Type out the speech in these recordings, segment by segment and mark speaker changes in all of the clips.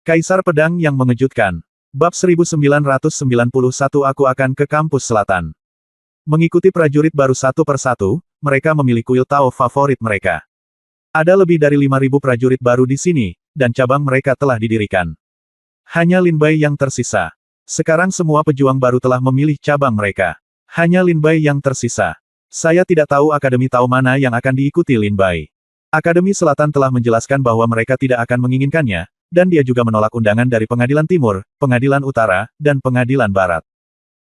Speaker 1: Kaisar Pedang yang Mengejutkan. Bab 1991 Aku akan ke kampus selatan. Mengikuti prajurit baru satu persatu, mereka memilih kuil Tao favorit mereka. Ada lebih dari 5.000 prajurit baru di sini, dan cabang mereka telah didirikan. Hanya Lin Bai yang tersisa. Sekarang semua pejuang baru telah memilih cabang mereka. Hanya Lin Bai yang tersisa. Saya tidak tahu Akademi Tao mana yang akan diikuti Lin Bai. Akademi Selatan telah menjelaskan bahwa mereka tidak akan menginginkannya, dan dia juga menolak undangan dari Pengadilan Timur, Pengadilan Utara, dan Pengadilan Barat.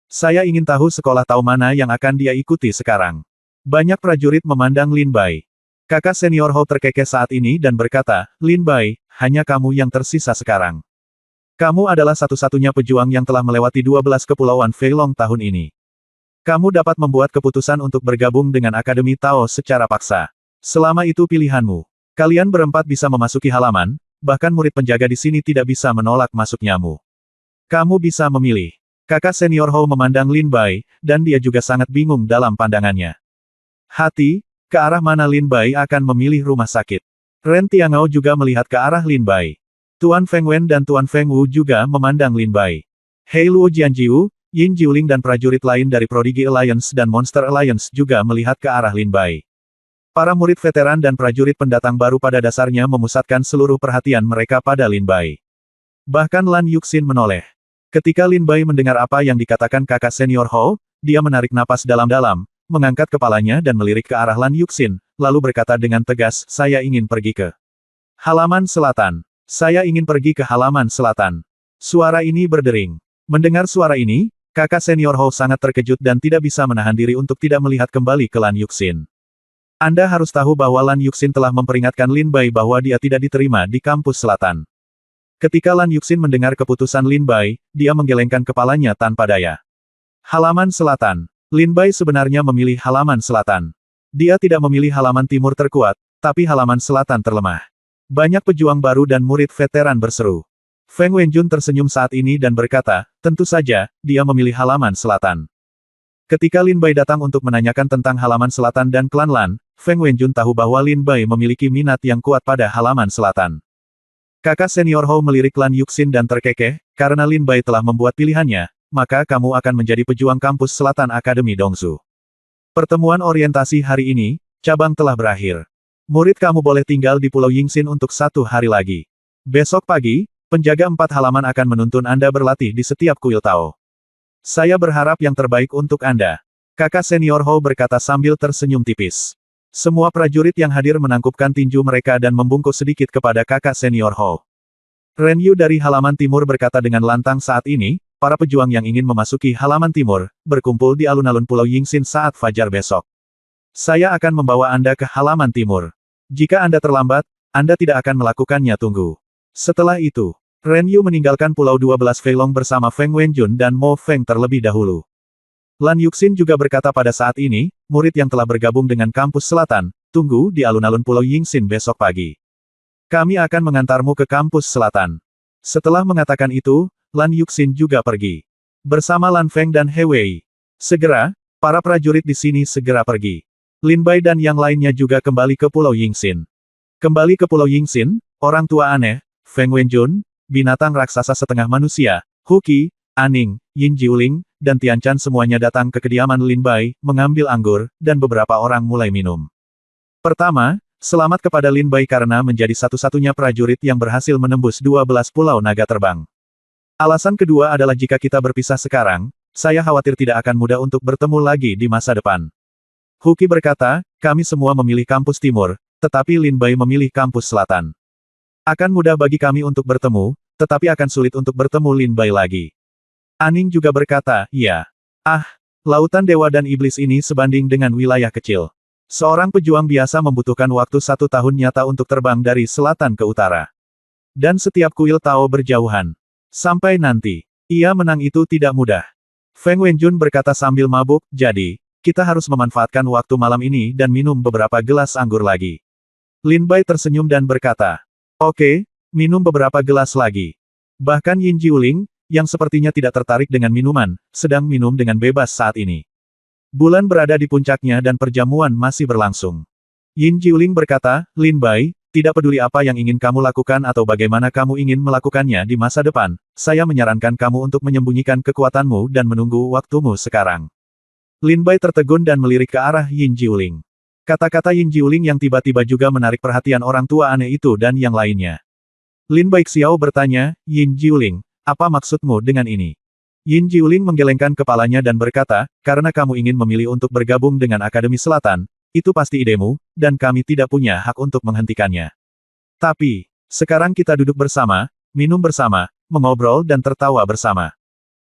Speaker 1: Saya ingin tahu sekolah Tao mana yang akan dia ikuti sekarang. Banyak prajurit memandang Lin Bai. Kakak senior Hou terkekeh saat ini dan berkata, Lin Bai, hanya kamu yang tersisa sekarang. Kamu adalah satu-satunya pejuang yang telah melewati 12 kepulauan Feilong tahun ini. Kamu dapat membuat keputusan untuk bergabung dengan Akademi Tao secara paksa. Selama itu pilihanmu. Kalian berempat bisa memasuki halaman, bahkan murid penjaga di sini tidak bisa menolak masuknyamu. Kamu bisa memilih. Kakak senior Hou memandang Lin Bai, dan dia juga sangat bingung dalam pandangannya. Hati, ke arah mana Lin Bai akan memilih rumah sakit? Ren Tiangao juga melihat ke arah Lin Bai. Tuan Feng Wen dan Tuan Feng Wu juga memandang Lin Bai. Hei Luo Jianjiu, Yin Jiuling dan prajurit lain dari Prodigy Alliance dan Monster Alliance juga melihat ke arah Lin Bai. Para murid veteran dan prajurit pendatang baru pada dasarnya memusatkan seluruh perhatian mereka pada Lin Bai. Bahkan Lan Yuxin menoleh. Ketika Lin Bai mendengar apa yang dikatakan kakak senior Hou, dia menarik napas dalam-dalam, mengangkat kepalanya dan melirik ke arah Lan Yuxin, lalu berkata dengan tegas, saya ingin pergi ke halaman selatan. Saya ingin pergi ke halaman selatan. Suara ini berdering. Mendengar suara ini, kakak senior Hou sangat terkejut dan tidak bisa menahan diri untuk tidak melihat kembali ke Lan Yuxin. Anda harus tahu bahwa Lan Yuxin telah memperingatkan Lin Bai bahwa dia tidak diterima di kampus selatan. Ketika Lan Yuxin mendengar keputusan Lin Bai, dia menggelengkan kepalanya tanpa daya. Halaman selatan. Lin Bai sebenarnya memilih halaman selatan. Dia tidak memilih halaman timur terkuat, tapi halaman selatan terlemah. Banyak pejuang baru dan murid veteran berseru. Feng Wenjun tersenyum saat ini dan berkata, tentu saja, dia memilih halaman selatan. Ketika Lin Bai datang untuk menanyakan tentang halaman selatan dan klan Lan, Feng Wenjun tahu bahwa Lin Bai memiliki minat yang kuat pada halaman selatan. Kakak senior Hou melirik Lan Yuxin dan terkekeh, karena Lin Bai telah membuat pilihannya, maka kamu akan menjadi pejuang kampus selatan Akademi Dongsu. Pertemuan orientasi hari ini, cabang telah berakhir. Murid kamu boleh tinggal di Pulau Yingxin untuk 1 hari lagi. Besok pagi, penjaga 4 halaman akan menuntun Anda berlatih di setiap kuil Tao. Saya berharap yang terbaik untuk Anda. Kakak senior Hou berkata sambil tersenyum tipis. Semua prajurit yang hadir menangkupkan tinju mereka dan membungkuk sedikit kepada kakak senior Hou. Ren Yu dari halaman timur berkata dengan lantang saat ini, para pejuang yang ingin memasuki halaman timur, berkumpul di alun-alun Pulau Yingxin saat fajar besok. Saya akan membawa Anda ke halaman timur. Jika Anda terlambat, Anda tidak akan melakukannya tunggu. Setelah itu, Ren Yu meninggalkan Pulau 12 Feilong bersama Feng Wenjun dan Mo Feng terlebih dahulu. Lan Yuxin juga berkata pada saat ini, murid yang telah bergabung dengan kampus selatan, tunggu di alun-alun Pulau Yingxin besok pagi. Kami akan mengantarmu ke kampus selatan. Setelah mengatakan itu, Lan Yuxin juga pergi. Bersama Lan Feng dan He Wei. Segera, para prajurit di sini segera pergi. Lin Bai dan yang lainnya juga kembali ke Pulau Yingxin. Kembali ke Pulau Yingxin, orang tua aneh, Feng Wenjun, binatang raksasa setengah manusia, Huqi, Aning, Yin Jiuling, dan Tian Chan semuanya datang ke kediaman Lin Bai, mengambil anggur, dan beberapa orang mulai minum. Pertama, selamat kepada Lin Bai karena menjadi satu-satunya prajurit yang berhasil menembus 12 pulau naga terbang. Alasan kedua adalah jika kita berpisah sekarang, saya khawatir tidak akan mudah untuk bertemu lagi di masa depan. Huqi berkata, kami semua memilih kampus timur, tetapi Lin Bai memilih kampus selatan. Akan mudah bagi kami untuk bertemu, tetapi akan sulit untuk bertemu Lin Bai lagi. Aning juga berkata, ya. Lautan dewa dan iblis ini sebanding dengan wilayah kecil. Seorang pejuang biasa membutuhkan waktu 1 tahun nyata untuk terbang dari selatan ke utara. Dan setiap kuil Tao berjauhan. Sampai nanti, ia menang itu tidak mudah. Feng Wenjun berkata sambil mabuk, jadi, kita harus memanfaatkan waktu malam ini dan minum beberapa gelas anggur lagi. Lin Bai tersenyum dan berkata, oke, minum beberapa gelas lagi. Bahkan Yin Jiuling, yang sepertinya tidak tertarik dengan minuman, sedang minum dengan bebas saat ini. Bulan berada di puncaknya dan perjamuan masih berlangsung. Yin Jiuling berkata, Lin Bai, Tidak peduli apa yang ingin kamu lakukan atau bagaimana kamu ingin melakukannya di masa depan, saya menyarankan kamu untuk menyembunyikan kekuatanmu dan menunggu waktumu sekarang. Lin Bai tertegun dan melirik ke arah Yin Jiuling. Kata-kata Yin Jiuling yang tiba-tiba juga menarik perhatian orang tua aneh itu dan yang lainnya. Lin Baixiao bertanya, Yin Jiuling, apa maksudmu dengan ini? Yin Jiuling menggelengkan kepalanya dan berkata, karena kamu ingin memilih untuk bergabung dengan Akademi Selatan, itu pasti idemu, dan kami tidak punya hak untuk menghentikannya. Tapi, sekarang kita duduk bersama, minum bersama, mengobrol dan tertawa bersama.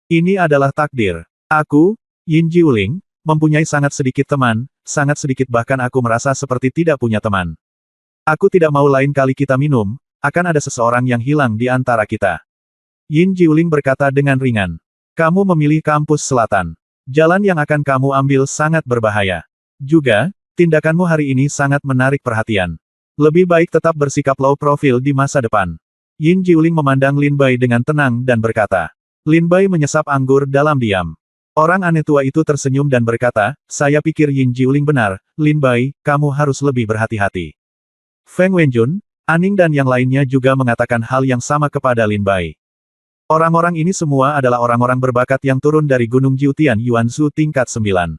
Speaker 1: Ini adalah takdir. Aku, Yin Jiuling, mempunyai sangat sedikit teman, sangat sedikit bahkan aku merasa seperti tidak punya teman. Aku tidak mau lain kali kita minum, akan ada seseorang yang hilang di antara kita. Yin Jiuling berkata dengan ringan. Kamu memilih kampus selatan. Jalan yang akan kamu ambil sangat berbahaya. Juga, tindakanmu hari ini sangat menarik perhatian. Lebih baik tetap bersikap low profile di masa depan. Yin Jiuling memandang Lin Bai dengan tenang dan berkata. Lin Bai menyesap anggur dalam diam. Orang aneh tua itu tersenyum dan berkata, saya pikir Yin Jiuling benar, Lin Bai, kamu harus lebih berhati-hati. Feng Wenjun, Aning dan yang lainnya juga mengatakan hal yang sama kepada Lin Bai. Orang-orang ini semua adalah orang-orang berbakat yang turun dari Gunung Jiutian Yuanzhu tingkat 9.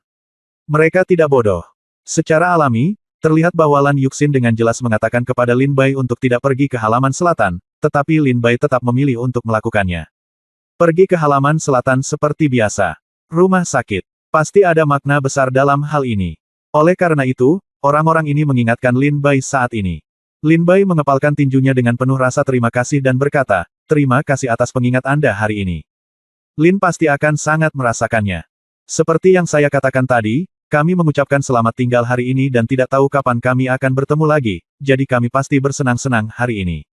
Speaker 1: Mereka tidak bodoh. Secara alami, terlihat bahwa Lan Yuxin dengan jelas mengatakan kepada Lin Bai untuk tidak pergi ke halaman selatan, tetapi Lin Bai tetap memilih untuk melakukannya. Pergi ke halaman selatan seperti biasa. Rumah sakit. Pasti ada makna besar dalam hal ini. Oleh karena itu, orang-orang ini mengingatkan Lin Bai saat ini. Lin Bai mengepalkan tinjunya dengan penuh rasa terima kasih dan berkata, terima kasih atas pengingat Anda hari ini. Lin pasti akan sangat merasakannya. Seperti yang saya katakan tadi, kami mengucapkan selamat tinggal hari ini dan tidak tahu kapan kami akan bertemu lagi, jadi kami pasti bersenang-senang hari ini.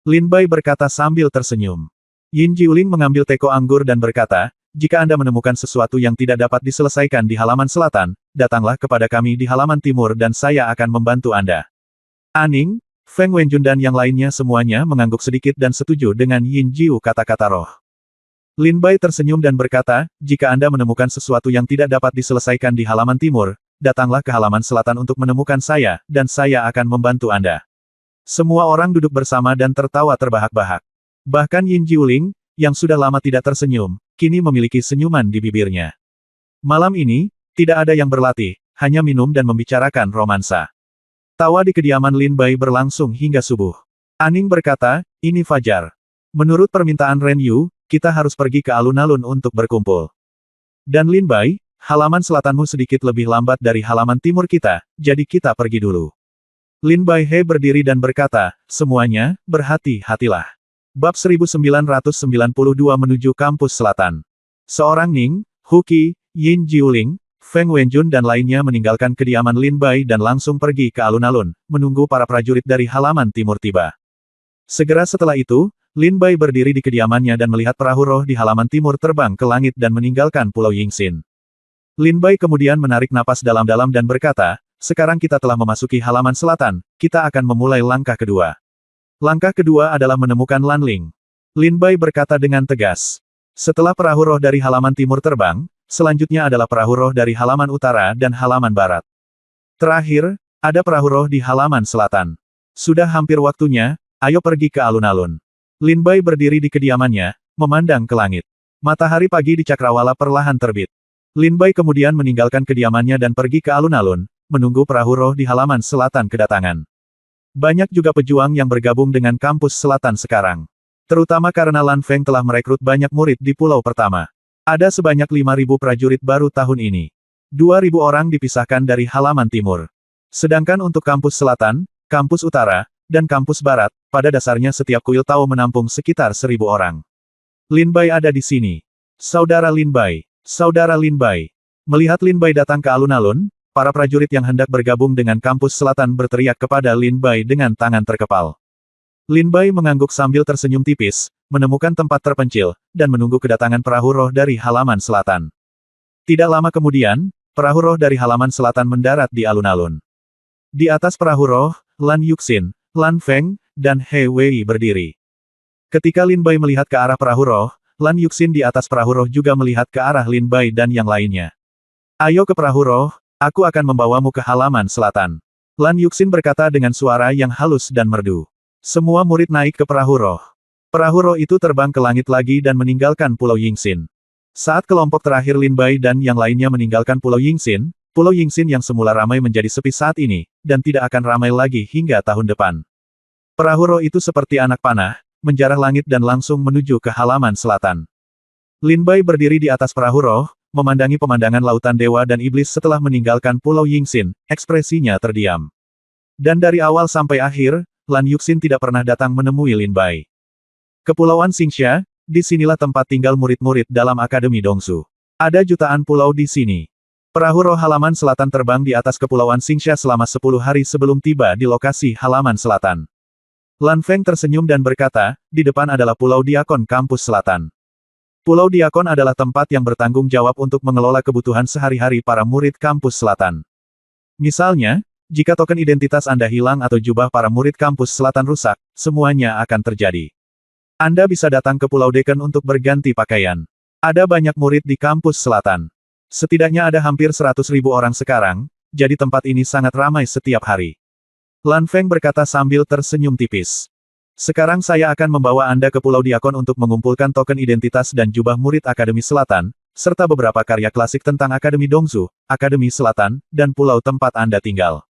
Speaker 1: Lin Bai berkata sambil tersenyum. Yin Jiuling mengambil teko anggur dan berkata, jika Anda menemukan sesuatu yang tidak dapat diselesaikan di halaman selatan, datanglah kepada kami di halaman timur dan saya akan membantu Anda. Aning, Feng Wenjun dan yang lainnya semuanya mengangguk sedikit dan setuju dengan Yin Jiu kata-kata roh. Lin Bai tersenyum dan berkata, jika Anda menemukan sesuatu yang tidak dapat diselesaikan di halaman timur, datanglah ke halaman selatan untuk menemukan saya, dan saya akan membantu Anda. Semua orang duduk bersama dan tertawa terbahak-bahak. Bahkan Yin Jiuling, yang sudah lama tidak tersenyum, kini memiliki senyuman di bibirnya. Malam ini, tidak ada yang berlatih, hanya minum dan membicarakan romansa. Tawa di kediaman Lin Bai berlangsung hingga subuh. Aning berkata, ini fajar. Menurut permintaan Ren Yu, kita harus pergi ke alun-alun untuk berkumpul. Dan Lin Bai, halaman selatanmu sedikit lebih lambat dari halaman timur kita, jadi kita pergi dulu. Lin Bai He berdiri dan berkata, semuanya, berhati-hatilah. Bab 1992 menuju kampus selatan. Seorang Ning, Huki, Yin Jiuling, Feng Wenjun dan lainnya meninggalkan kediaman Lin Bai dan langsung pergi ke alun-alun, menunggu para prajurit dari halaman timur tiba. Segera setelah itu, Lin Bai berdiri di kediamannya dan melihat perahu roh di halaman timur terbang ke langit dan meninggalkan Pulau Yingxin. Lin Bai kemudian menarik napas dalam-dalam dan berkata, sekarang kita telah memasuki halaman selatan, kita akan memulai langkah kedua. Langkah kedua adalah menemukan Lan Ling. Lin Bai berkata dengan tegas. Setelah perahu roh dari halaman timur terbang, selanjutnya adalah perahu roh dari halaman utara dan halaman barat. Terakhir, ada perahu roh di halaman selatan. Sudah hampir waktunya, ayo pergi ke alun-alun. Lin Bai berdiri di kediamannya, memandang ke langit. Matahari pagi di Cakrawala perlahan terbit. Lin Bai kemudian meninggalkan kediamannya dan pergi ke alun-alun, menunggu perahu roh di halaman selatan kedatangan. Banyak juga pejuang yang bergabung dengan kampus selatan sekarang. Terutama karena Lan Feng telah merekrut banyak murid di pulau pertama. Ada sebanyak 5.000 prajurit baru tahun ini. 2.000 orang dipisahkan dari halaman timur. Sedangkan untuk kampus selatan, kampus utara, dan kampus barat, pada dasarnya setiap kuil Tao menampung sekitar 1.000 orang. Lin Bai ada di sini. Saudara Lin Bai. Saudara Lin Bai. Melihat Lin Bai datang ke alun-alun, para prajurit yang hendak bergabung dengan kampus selatan berteriak kepada Lin Bai dengan tangan terkepal. Lin Bai mengangguk sambil tersenyum tipis, menemukan tempat terpencil, dan menunggu kedatangan perahu roh dari halaman selatan. Tidak lama kemudian, perahu roh dari halaman selatan mendarat di alun-alun. Di atas perahu roh, Lan Yuxin, Lan Feng, dan He Wei berdiri. Ketika Lin Bai melihat ke arah perahu roh, Lan Yuxin di atas perahu roh juga melihat ke arah Lin Bai dan yang lainnya. Ayo ke perahu roh, aku akan membawamu ke halaman selatan. Lan Yuxin berkata dengan suara yang halus dan merdu. Semua murid naik ke perahu roh. Perahu roh itu terbang ke langit lagi dan meninggalkan Pulau Yingxin. Saat kelompok terakhir Lin Bai dan yang lainnya meninggalkan Pulau Yingxin yang semula ramai menjadi sepi saat ini, dan tidak akan ramai lagi hingga tahun depan. Perahu roh itu seperti anak panah, menjarah langit dan langsung menuju ke halaman selatan. Lin Bai berdiri di atas perahu roh, memandangi pemandangan lautan dewa dan iblis setelah meninggalkan Pulau Yingxin, ekspresinya terdiam. Dan dari awal sampai akhir, Lan Yuxin tidak pernah datang menemui Lin Bai. Kepulauan Xingxia, disinilah tempat tinggal murid-murid dalam Akademi Dongsu. Ada jutaan pulau di sini. Perahu roh halaman selatan terbang di atas Kepulauan Xingxia selama 10 hari sebelum tiba di lokasi halaman selatan. Lan Feng tersenyum dan berkata, di depan adalah Pulau Diakon Kampus Selatan. Pulau Diakon adalah tempat yang bertanggung jawab untuk mengelola kebutuhan sehari-hari para murid kampus selatan. Misalnya, jika token identitas Anda hilang atau jubah para murid kampus selatan rusak, semuanya akan terjadi. Anda bisa datang ke Pulau Deken untuk berganti pakaian. Ada banyak murid di kampus selatan. Setidaknya ada hampir 100.000 orang sekarang, jadi tempat ini sangat ramai setiap hari. Lan Feng berkata sambil tersenyum tipis. Sekarang saya akan membawa Anda ke Pulau Diakon untuk mengumpulkan token identitas dan jubah murid Akademi Selatan, serta beberapa karya klasik tentang Akademi Dongsu, Akademi Selatan, dan pulau tempat Anda tinggal.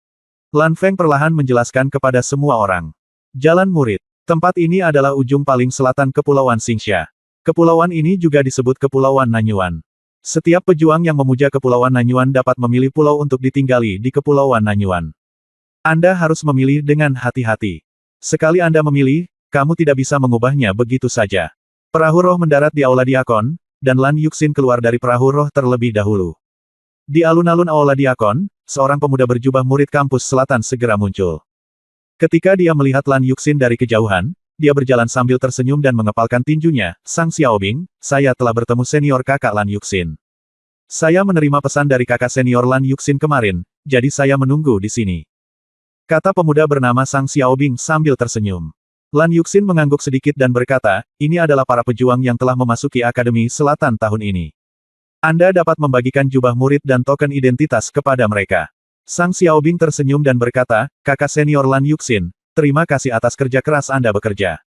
Speaker 1: Lan Feng perlahan menjelaskan kepada semua orang. Jalan Murid. Tempat ini adalah ujung paling selatan Kepulauan Xingxia. Kepulauan ini juga disebut Kepulauan Nanyuan. Setiap pejuang yang memuja Kepulauan Nanyuan dapat memilih pulau untuk ditinggali di Kepulauan Nanyuan. Anda harus memilih dengan hati-hati. Sekali Anda memilih, kamu tidak bisa mengubahnya begitu saja. Perahu roh mendarat di Aula Diakon, dan Lan Yuxin keluar dari perahu roh terlebih dahulu. Di alun-alun Aula Diakon, seorang pemuda berjubah murid kampus selatan segera muncul. Ketika dia melihat Lan Yuxin dari kejauhan, dia berjalan sambil tersenyum dan mengepalkan tinjunya. Sang Xiaobing, saya telah bertemu senior kakak Lan Yuxin. Saya menerima pesan dari kakak senior Lan Yuxin kemarin, jadi saya menunggu di sini. Kata pemuda bernama Sang Xiaobing sambil tersenyum. Lan Yuxin mengangguk sedikit dan berkata, ini adalah para pejuang yang telah memasuki Akademi Selatan tahun ini. Anda dapat membagikan jubah murid dan token identitas kepada mereka. Sang Xiaobing tersenyum dan berkata, kakak senior Lan Yuxin, terima kasih atas kerja keras Anda bekerja.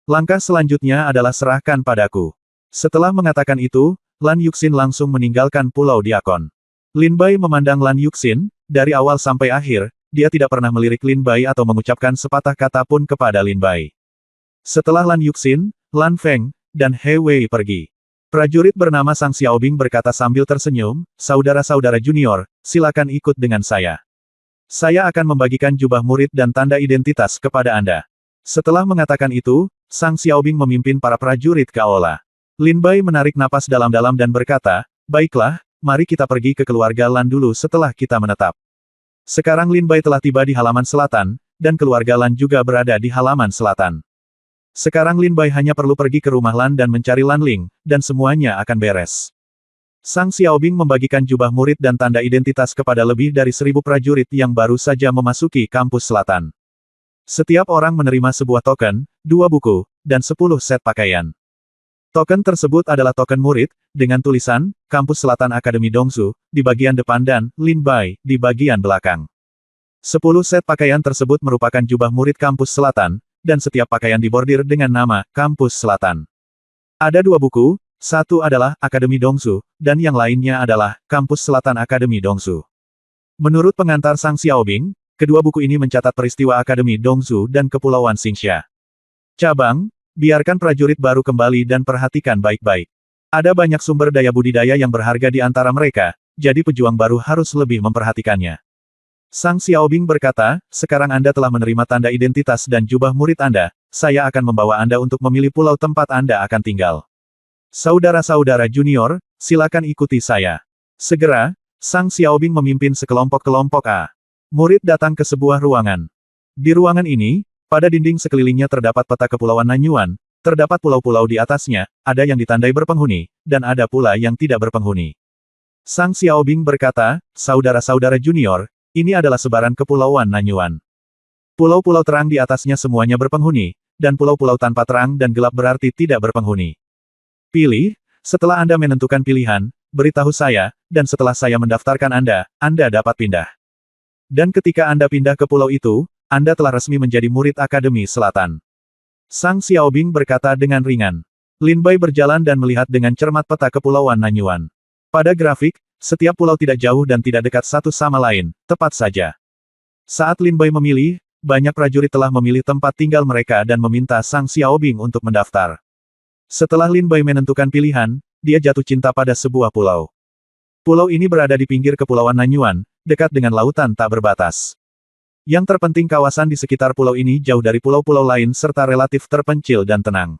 Speaker 1: Langkah selanjutnya adalah serahkan padaku. Setelah mengatakan itu, Lan Yuxin langsung meninggalkan Pulau Diakon. Lin Bai memandang Lan Yuxin, dari awal sampai akhir, dia tidak pernah melirik Lin Bai atau mengucapkan sepatah kata pun kepada Lin Bai. Setelah Lan Yuxin, Lan Feng, dan He Wei pergi. Prajurit bernama Sang Xiaobing berkata sambil tersenyum, saudara-saudara junior, silakan ikut dengan saya. Saya akan membagikan jubah murid dan tanda identitas kepada Anda. Setelah mengatakan itu, Sang Xiaobing memimpin para prajurit ke aula. Lin Bai menarik napas dalam-dalam dan berkata, baiklah, mari kita pergi ke keluarga Lan dulu setelah kita menetap. Sekarang Lin Bai telah tiba di halaman selatan, dan keluarga Lan juga berada di halaman selatan. Sekarang Lin Bai hanya perlu pergi ke rumah Lan dan mencari Lan Ling, dan semuanya akan beres. Sang Xiaobing membagikan jubah murid dan tanda identitas kepada lebih dari 1.000 prajurit yang baru saja memasuki kampus selatan. Setiap orang menerima sebuah token, 2 buku, dan 10 set pakaian. Token tersebut adalah token murid, dengan tulisan, Kampus Selatan Akademi Dongsu, di bagian depan dan, Lin Bai, di bagian belakang. 10 set pakaian tersebut merupakan jubah murid Kampus Selatan, dan setiap pakaian dibordir dengan nama, Kampus Selatan. Ada 2 buku, satu adalah, Akademi Dongsu, dan yang lainnya adalah, Kampus Selatan Akademi Dongsu. Menurut pengantar Sang Xiaobing, kedua buku ini mencatat peristiwa Akademi Dongsu dan Kepulauan Xingxia. Cabang, biarkan prajurit baru kembali dan perhatikan baik-baik. Ada banyak sumber daya budidaya yang berharga di antara mereka, jadi pejuang baru harus lebih memperhatikannya. Sang Xiaobing berkata, sekarang Anda telah menerima tanda identitas dan jubah murid Anda, saya akan membawa Anda untuk memilih pulau tempat Anda akan tinggal. Saudara-saudara junior, silakan ikuti saya. Segera, Sang Xiaobing memimpin sekelompok-kelompok A. Murid datang ke sebuah ruangan. Di ruangan ini, pada dinding sekelilingnya terdapat peta Kepulauan Nanyuan, terdapat pulau-pulau di atasnya, ada yang ditandai berpenghuni, dan ada pula yang tidak berpenghuni. Sang Xiaobing berkata, saudara-saudara junior, ini adalah sebaran Kepulauan Nanyuan. Pulau-pulau terang di atasnya semuanya berpenghuni, dan pulau-pulau tanpa terang dan gelap berarti tidak berpenghuni. Pilih, setelah Anda menentukan pilihan, beritahu saya, dan setelah saya mendaftarkan Anda dapat pindah. Dan ketika Anda pindah ke pulau itu, Anda telah resmi menjadi murid Akademi Selatan. Sang Xiaobing berkata dengan ringan. Lin Bai berjalan dan melihat dengan cermat peta kepulauan Nanyuan. Pada grafik, setiap pulau tidak jauh dan tidak dekat satu sama lain, tepat saja. Saat Lin Bai memilih, banyak prajurit telah memilih tempat tinggal mereka dan meminta Sang Xiaobing untuk mendaftar. Setelah Lin Bai menentukan pilihan, dia jatuh cinta pada sebuah pulau. Pulau ini berada di pinggir kepulauan Nanyuan, dekat dengan lautan tak berbatas. Yang terpenting kawasan di sekitar pulau ini jauh dari pulau-pulau lain serta relatif terpencil dan tenang.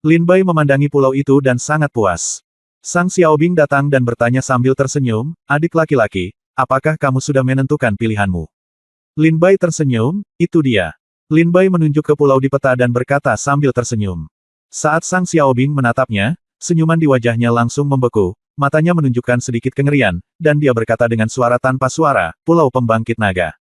Speaker 1: Lin Bai memandangi pulau itu dan sangat puas. Sang Xiaobing datang dan bertanya sambil tersenyum, adik laki-laki, apakah kamu sudah menentukan pilihanmu? Lin Bai tersenyum, itu dia. Lin Bai menunjuk ke pulau di peta dan berkata sambil tersenyum. Saat Sang Xiaobing menatapnya, senyuman di wajahnya langsung membeku, matanya menunjukkan sedikit kengerian, dan dia berkata dengan suara tanpa suara, Pulau Pembangkit Naga.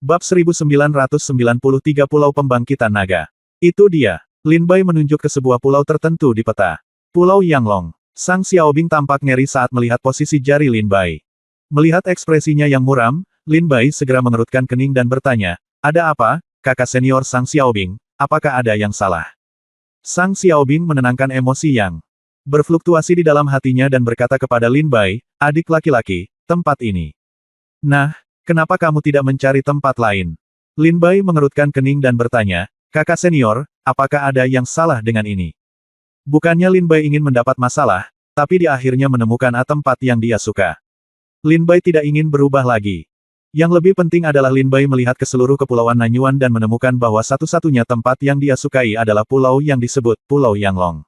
Speaker 1: Bab 1993 Pulau Pembangkitan Naga. Itu dia. Lin Bai menunjuk ke sebuah pulau tertentu di peta. Pulau Yanglong. Sang Xiaobing tampak ngeri saat melihat posisi jari Lin Bai. Melihat ekspresinya yang muram, Lin Bai segera mengerutkan kening dan bertanya, ada apa, kakak senior Sang Xiaobing, apakah ada yang salah? Sang Xiaobing menenangkan emosi yang berfluktuasi di dalam hatinya dan berkata kepada Lin Bai, adik laki-laki, tempat ini. Nah, kenapa kamu tidak mencari tempat lain? Lin Bai mengerutkan kening dan bertanya, kakak senior, apakah ada yang salah dengan ini? Bukannya Lin Bai ingin mendapat masalah, tapi dia akhirnya menemukan tempat yang dia suka. Lin Bai tidak ingin berubah lagi. Yang lebih penting adalah Lin Bai melihat ke seluruh kepulauan Nanyuan dan menemukan bahwa satu-satunya tempat yang dia sukai adalah pulau yang disebut Pulau Yanglong.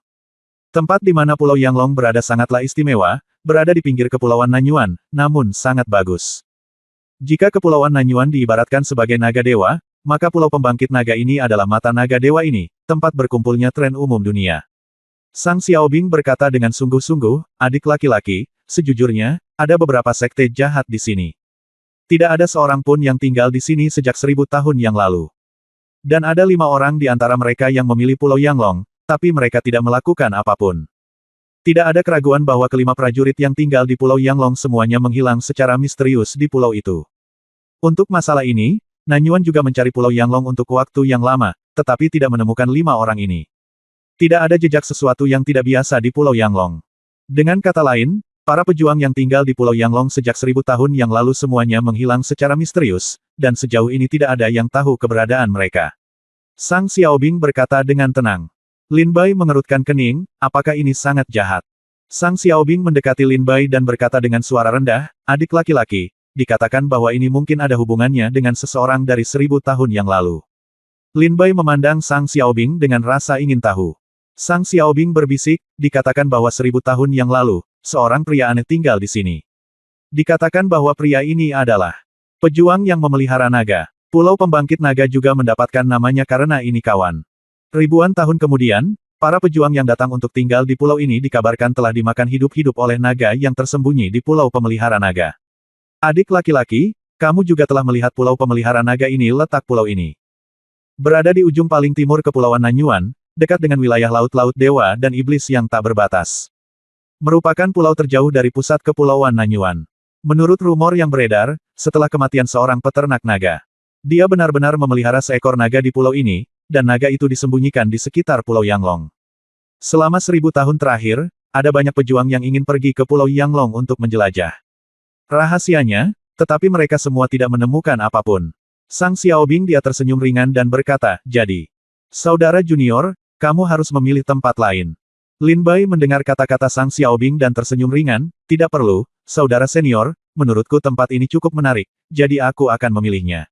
Speaker 1: Tempat di mana Pulau Yanglong berada sangatlah istimewa, berada di pinggir kepulauan Nanyuan, namun sangat bagus. Jika kepulauan Nanyuan diibaratkan sebagai naga dewa, maka Pulau Pembangkit Naga ini adalah mata naga dewa ini, tempat berkumpulnya tren umum dunia. Sang Xiaobing berkata dengan sungguh-sungguh, adik laki-laki, sejujurnya, ada beberapa sekte jahat di sini. Tidak ada seorang pun yang tinggal di sini sejak 1000 tahun yang lalu. Dan ada 5 orang di antara mereka yang memilih Pulau Yanglong, tapi mereka tidak melakukan apapun. Tidak ada keraguan bahwa kelima prajurit yang tinggal di Pulau Yanglong semuanya menghilang secara misterius di pulau itu. Untuk masalah ini, Nanyuan juga mencari Pulau Yanglong untuk waktu yang lama, tetapi tidak menemukan 5 orang ini. Tidak ada jejak sesuatu yang tidak biasa di Pulau Yanglong. Dengan kata lain, para pejuang yang tinggal di Pulau Yanglong sejak 1000 tahun yang lalu semuanya menghilang secara misterius, dan sejauh ini tidak ada yang tahu keberadaan mereka. Sang Xiaobing berkata dengan tenang. Lin Bai mengerutkan kening, apakah ini sangat jahat? Sang Xiaobing mendekati Lin Bai dan berkata dengan suara rendah, adik laki-laki, dikatakan bahwa ini mungkin ada hubungannya dengan seseorang dari 1000 tahun yang lalu. Lin Bai memandang Sang Xiaobing dengan rasa ingin tahu. Sang Xiaobing berbisik, dikatakan bahwa 1000 tahun yang lalu, seorang pria aneh tinggal di sini. Dikatakan bahwa pria ini adalah pejuang yang memelihara naga. Pulau Pembangkit Naga juga mendapatkan namanya karena ini kawan. Ribuan tahun kemudian, para pejuang yang datang untuk tinggal di pulau ini dikabarkan telah dimakan hidup-hidup oleh naga yang tersembunyi di Pulau Pemelihara Naga. Adik laki-laki, kamu juga telah melihat Pulau Pemelihara Naga ini letak pulau ini. Berada di ujung paling timur Kepulauan Nanyuan, dekat dengan wilayah laut-laut dewa dan iblis yang tak berbatas. Merupakan pulau terjauh dari pusat Kepulauan Nanyuan. Menurut rumor yang beredar, setelah kematian seorang peternak naga, dia benar-benar memelihara seekor naga di pulau ini, dan naga itu disembunyikan di sekitar Pulau Yanglong. Selama 1000 tahun terakhir, ada banyak pejuang yang ingin pergi ke Pulau Yanglong untuk menjelajah. Rahasianya, tetapi mereka semua tidak menemukan apapun. Sang Xiaobing dia tersenyum ringan dan berkata, jadi, saudara junior, kamu harus memilih tempat lain. Lin Bai mendengar kata-kata Sang Xiaobing dan tersenyum ringan, tidak perlu, saudara senior, menurutku tempat ini cukup menarik, jadi aku akan memilihnya.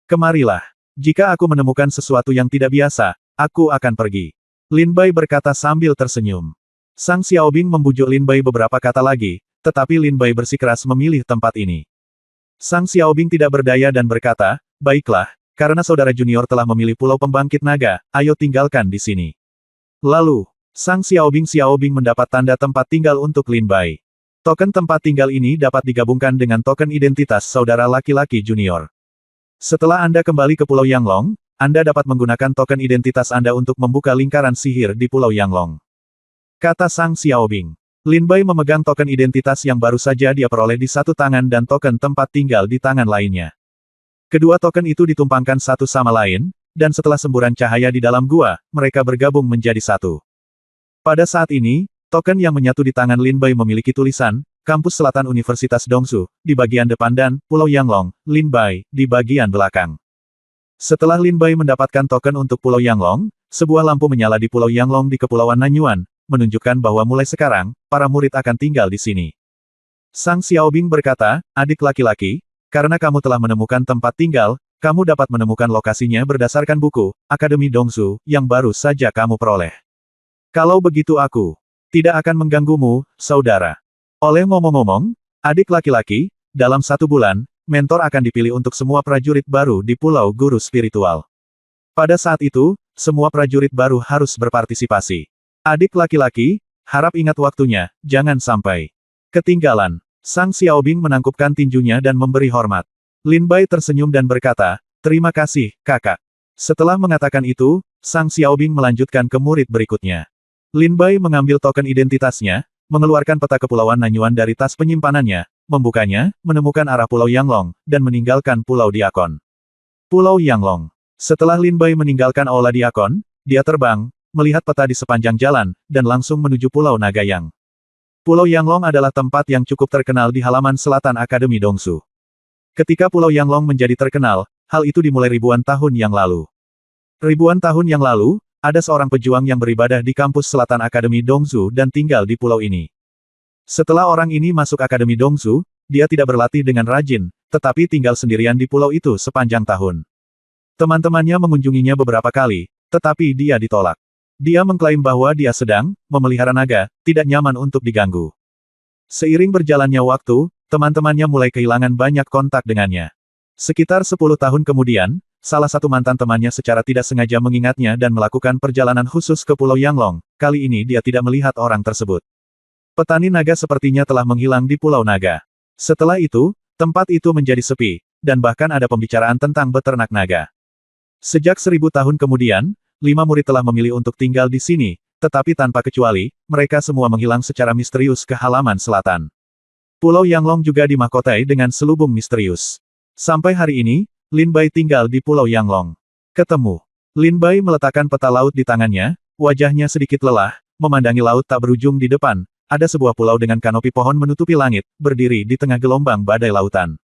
Speaker 1: Kemarilah. Jika aku menemukan sesuatu yang tidak biasa, aku akan pergi. Lin Bai berkata sambil tersenyum. Sang Xiaobing membujuk Lin Bai beberapa kata lagi, tetapi Lin Bai bersikeras memilih tempat ini. Sang Xiaobing tidak berdaya dan berkata, baiklah, karena saudara junior telah memilih Pulau Pembangkit Naga, ayo tinggalkan di sini. Lalu, Sang Xiaobing mendapat tanda tempat tinggal untuk Lin Bai. Token tempat tinggal ini dapat digabungkan dengan token identitas saudara laki-laki junior. Setelah Anda kembali ke Pulau Yanglong, Anda dapat menggunakan token identitas Anda untuk membuka lingkaran sihir di Pulau Yanglong. Kata Sang Xiaobing. Lin Bai memegang token identitas yang baru saja dia peroleh di satu tangan dan token tempat tinggal di tangan lainnya. Kedua token itu ditumpangkan satu sama lain, dan setelah semburan cahaya di dalam gua, mereka bergabung menjadi satu. Pada saat ini, token yang menyatu di tangan Lin Bai memiliki tulisan, Kampus Selatan Universitas Dongsu, di bagian depan dan, Pulau Yanglong, Lin Bai, di bagian belakang. Setelah Lin Bai mendapatkan token untuk Pulau Yanglong, sebuah lampu menyala di Pulau Yanglong di Kepulauan Nanyuan, menunjukkan bahwa mulai sekarang, para murid akan tinggal di sini. Sang Xiaobing berkata, adik laki-laki, karena kamu telah menemukan tempat tinggal, kamu dapat menemukan lokasinya berdasarkan buku, Akademi Dongsu, yang baru saja kamu peroleh. Kalau begitu aku tidak akan mengganggumu, saudara. Oleh ngomong-ngomong, adik laki-laki, dalam 1 bulan, mentor akan dipilih untuk semua prajurit baru di Pulau Guru Spiritual. Pada saat itu, semua prajurit baru harus berpartisipasi. Adik laki-laki, harap ingat waktunya, jangan sampai ketinggalan. Sang Xiaobing menangkupkan tinjunya dan memberi hormat. Lin Bai tersenyum dan berkata, terima kasih, kakak. Setelah mengatakan itu, Sang Xiaobing melanjutkan ke murid berikutnya. Lin Bai mengambil token identitasnya, mengeluarkan peta kepulauan Nanyuan dari tas penyimpanannya, membukanya, menemukan arah Pulau Yanglong, dan meninggalkan Pulau Diakon. Pulau Yanglong. Setelah Lin Bai meninggalkan Aula Diakon, dia terbang, melihat peta di sepanjang jalan, dan langsung menuju Pulau Nagayang. Pulau Yanglong adalah tempat yang cukup terkenal di halaman selatan Akademi Dongsu. Ketika Pulau Yanglong menjadi terkenal, hal itu dimulai ribuan tahun yang lalu. Ribuan tahun yang lalu, ada seorang pejuang yang beribadah di kampus selatan Akademi Dongsu dan tinggal di pulau ini. Setelah orang ini masuk Akademi Dongsu, dia tidak berlatih dengan rajin, tetapi tinggal sendirian di pulau itu sepanjang tahun. Teman-temannya mengunjunginya beberapa kali, tetapi dia ditolak. Dia mengklaim bahwa dia sedang memelihara naga, tidak nyaman untuk diganggu. Seiring berjalannya waktu, teman-temannya mulai kehilangan banyak kontak dengannya. Sekitar 10 tahun kemudian, salah satu mantan temannya secara tidak sengaja mengingatnya dan melakukan perjalanan khusus ke Pulau Yanglong. Kali ini dia tidak melihat orang tersebut. Petani naga sepertinya telah menghilang di Pulau Naga. Setelah itu, tempat itu menjadi sepi, dan bahkan ada pembicaraan tentang beternak naga. Sejak 1000 tahun kemudian, 5 murid telah memilih untuk tinggal di sini, tetapi tanpa kecuali, mereka semua menghilang secara misterius ke halaman selatan. Pulau Yanglong juga dimahkotai dengan selubung misterius. Sampai hari ini, Lin Bai tinggal di Pulau Yanglong. Ketemu. Lin Bai meletakkan peta laut di tangannya, wajahnya sedikit lelah, memandangi laut tak berujung di depan. Ada sebuah pulau dengan kanopi pohon menutupi langit, berdiri di tengah gelombang badai lautan.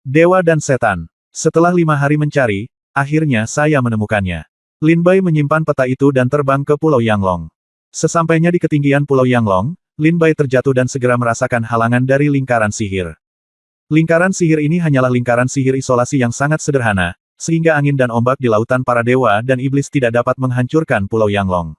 Speaker 1: Dewa dan setan. Setelah 5 hari mencari, akhirnya saya menemukannya. Lin Bai menyimpan peta itu dan terbang ke Pulau Yanglong. Sesampainya di ketinggian Pulau Yanglong, Lin Bai terjatuh dan segera merasakan halangan dari lingkaran sihir. Lingkaran sihir ini hanyalah lingkaran sihir isolasi yang sangat sederhana, sehingga angin dan ombak di lautan para dewa dan iblis tidak dapat menghancurkan Pulau Yanglong.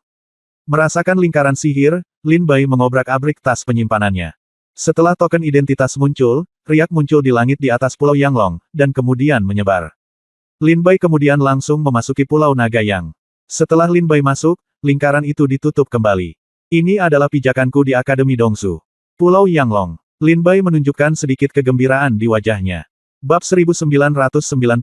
Speaker 1: Merasakan lingkaran sihir, Lin Bai mengobrak-abrik tas penyimpanannya. Setelah token identitas muncul, riak muncul di langit di atas Pulau Yanglong, dan kemudian menyebar. Lin Bai kemudian langsung memasuki Pulau Nagayang. Setelah Lin Bai masuk, lingkaran itu ditutup kembali. Ini adalah pijakanku di Akademi Dongsu. Pulau Yanglong. Lin Bai menunjukkan sedikit kegembiraan di wajahnya. Bab 1994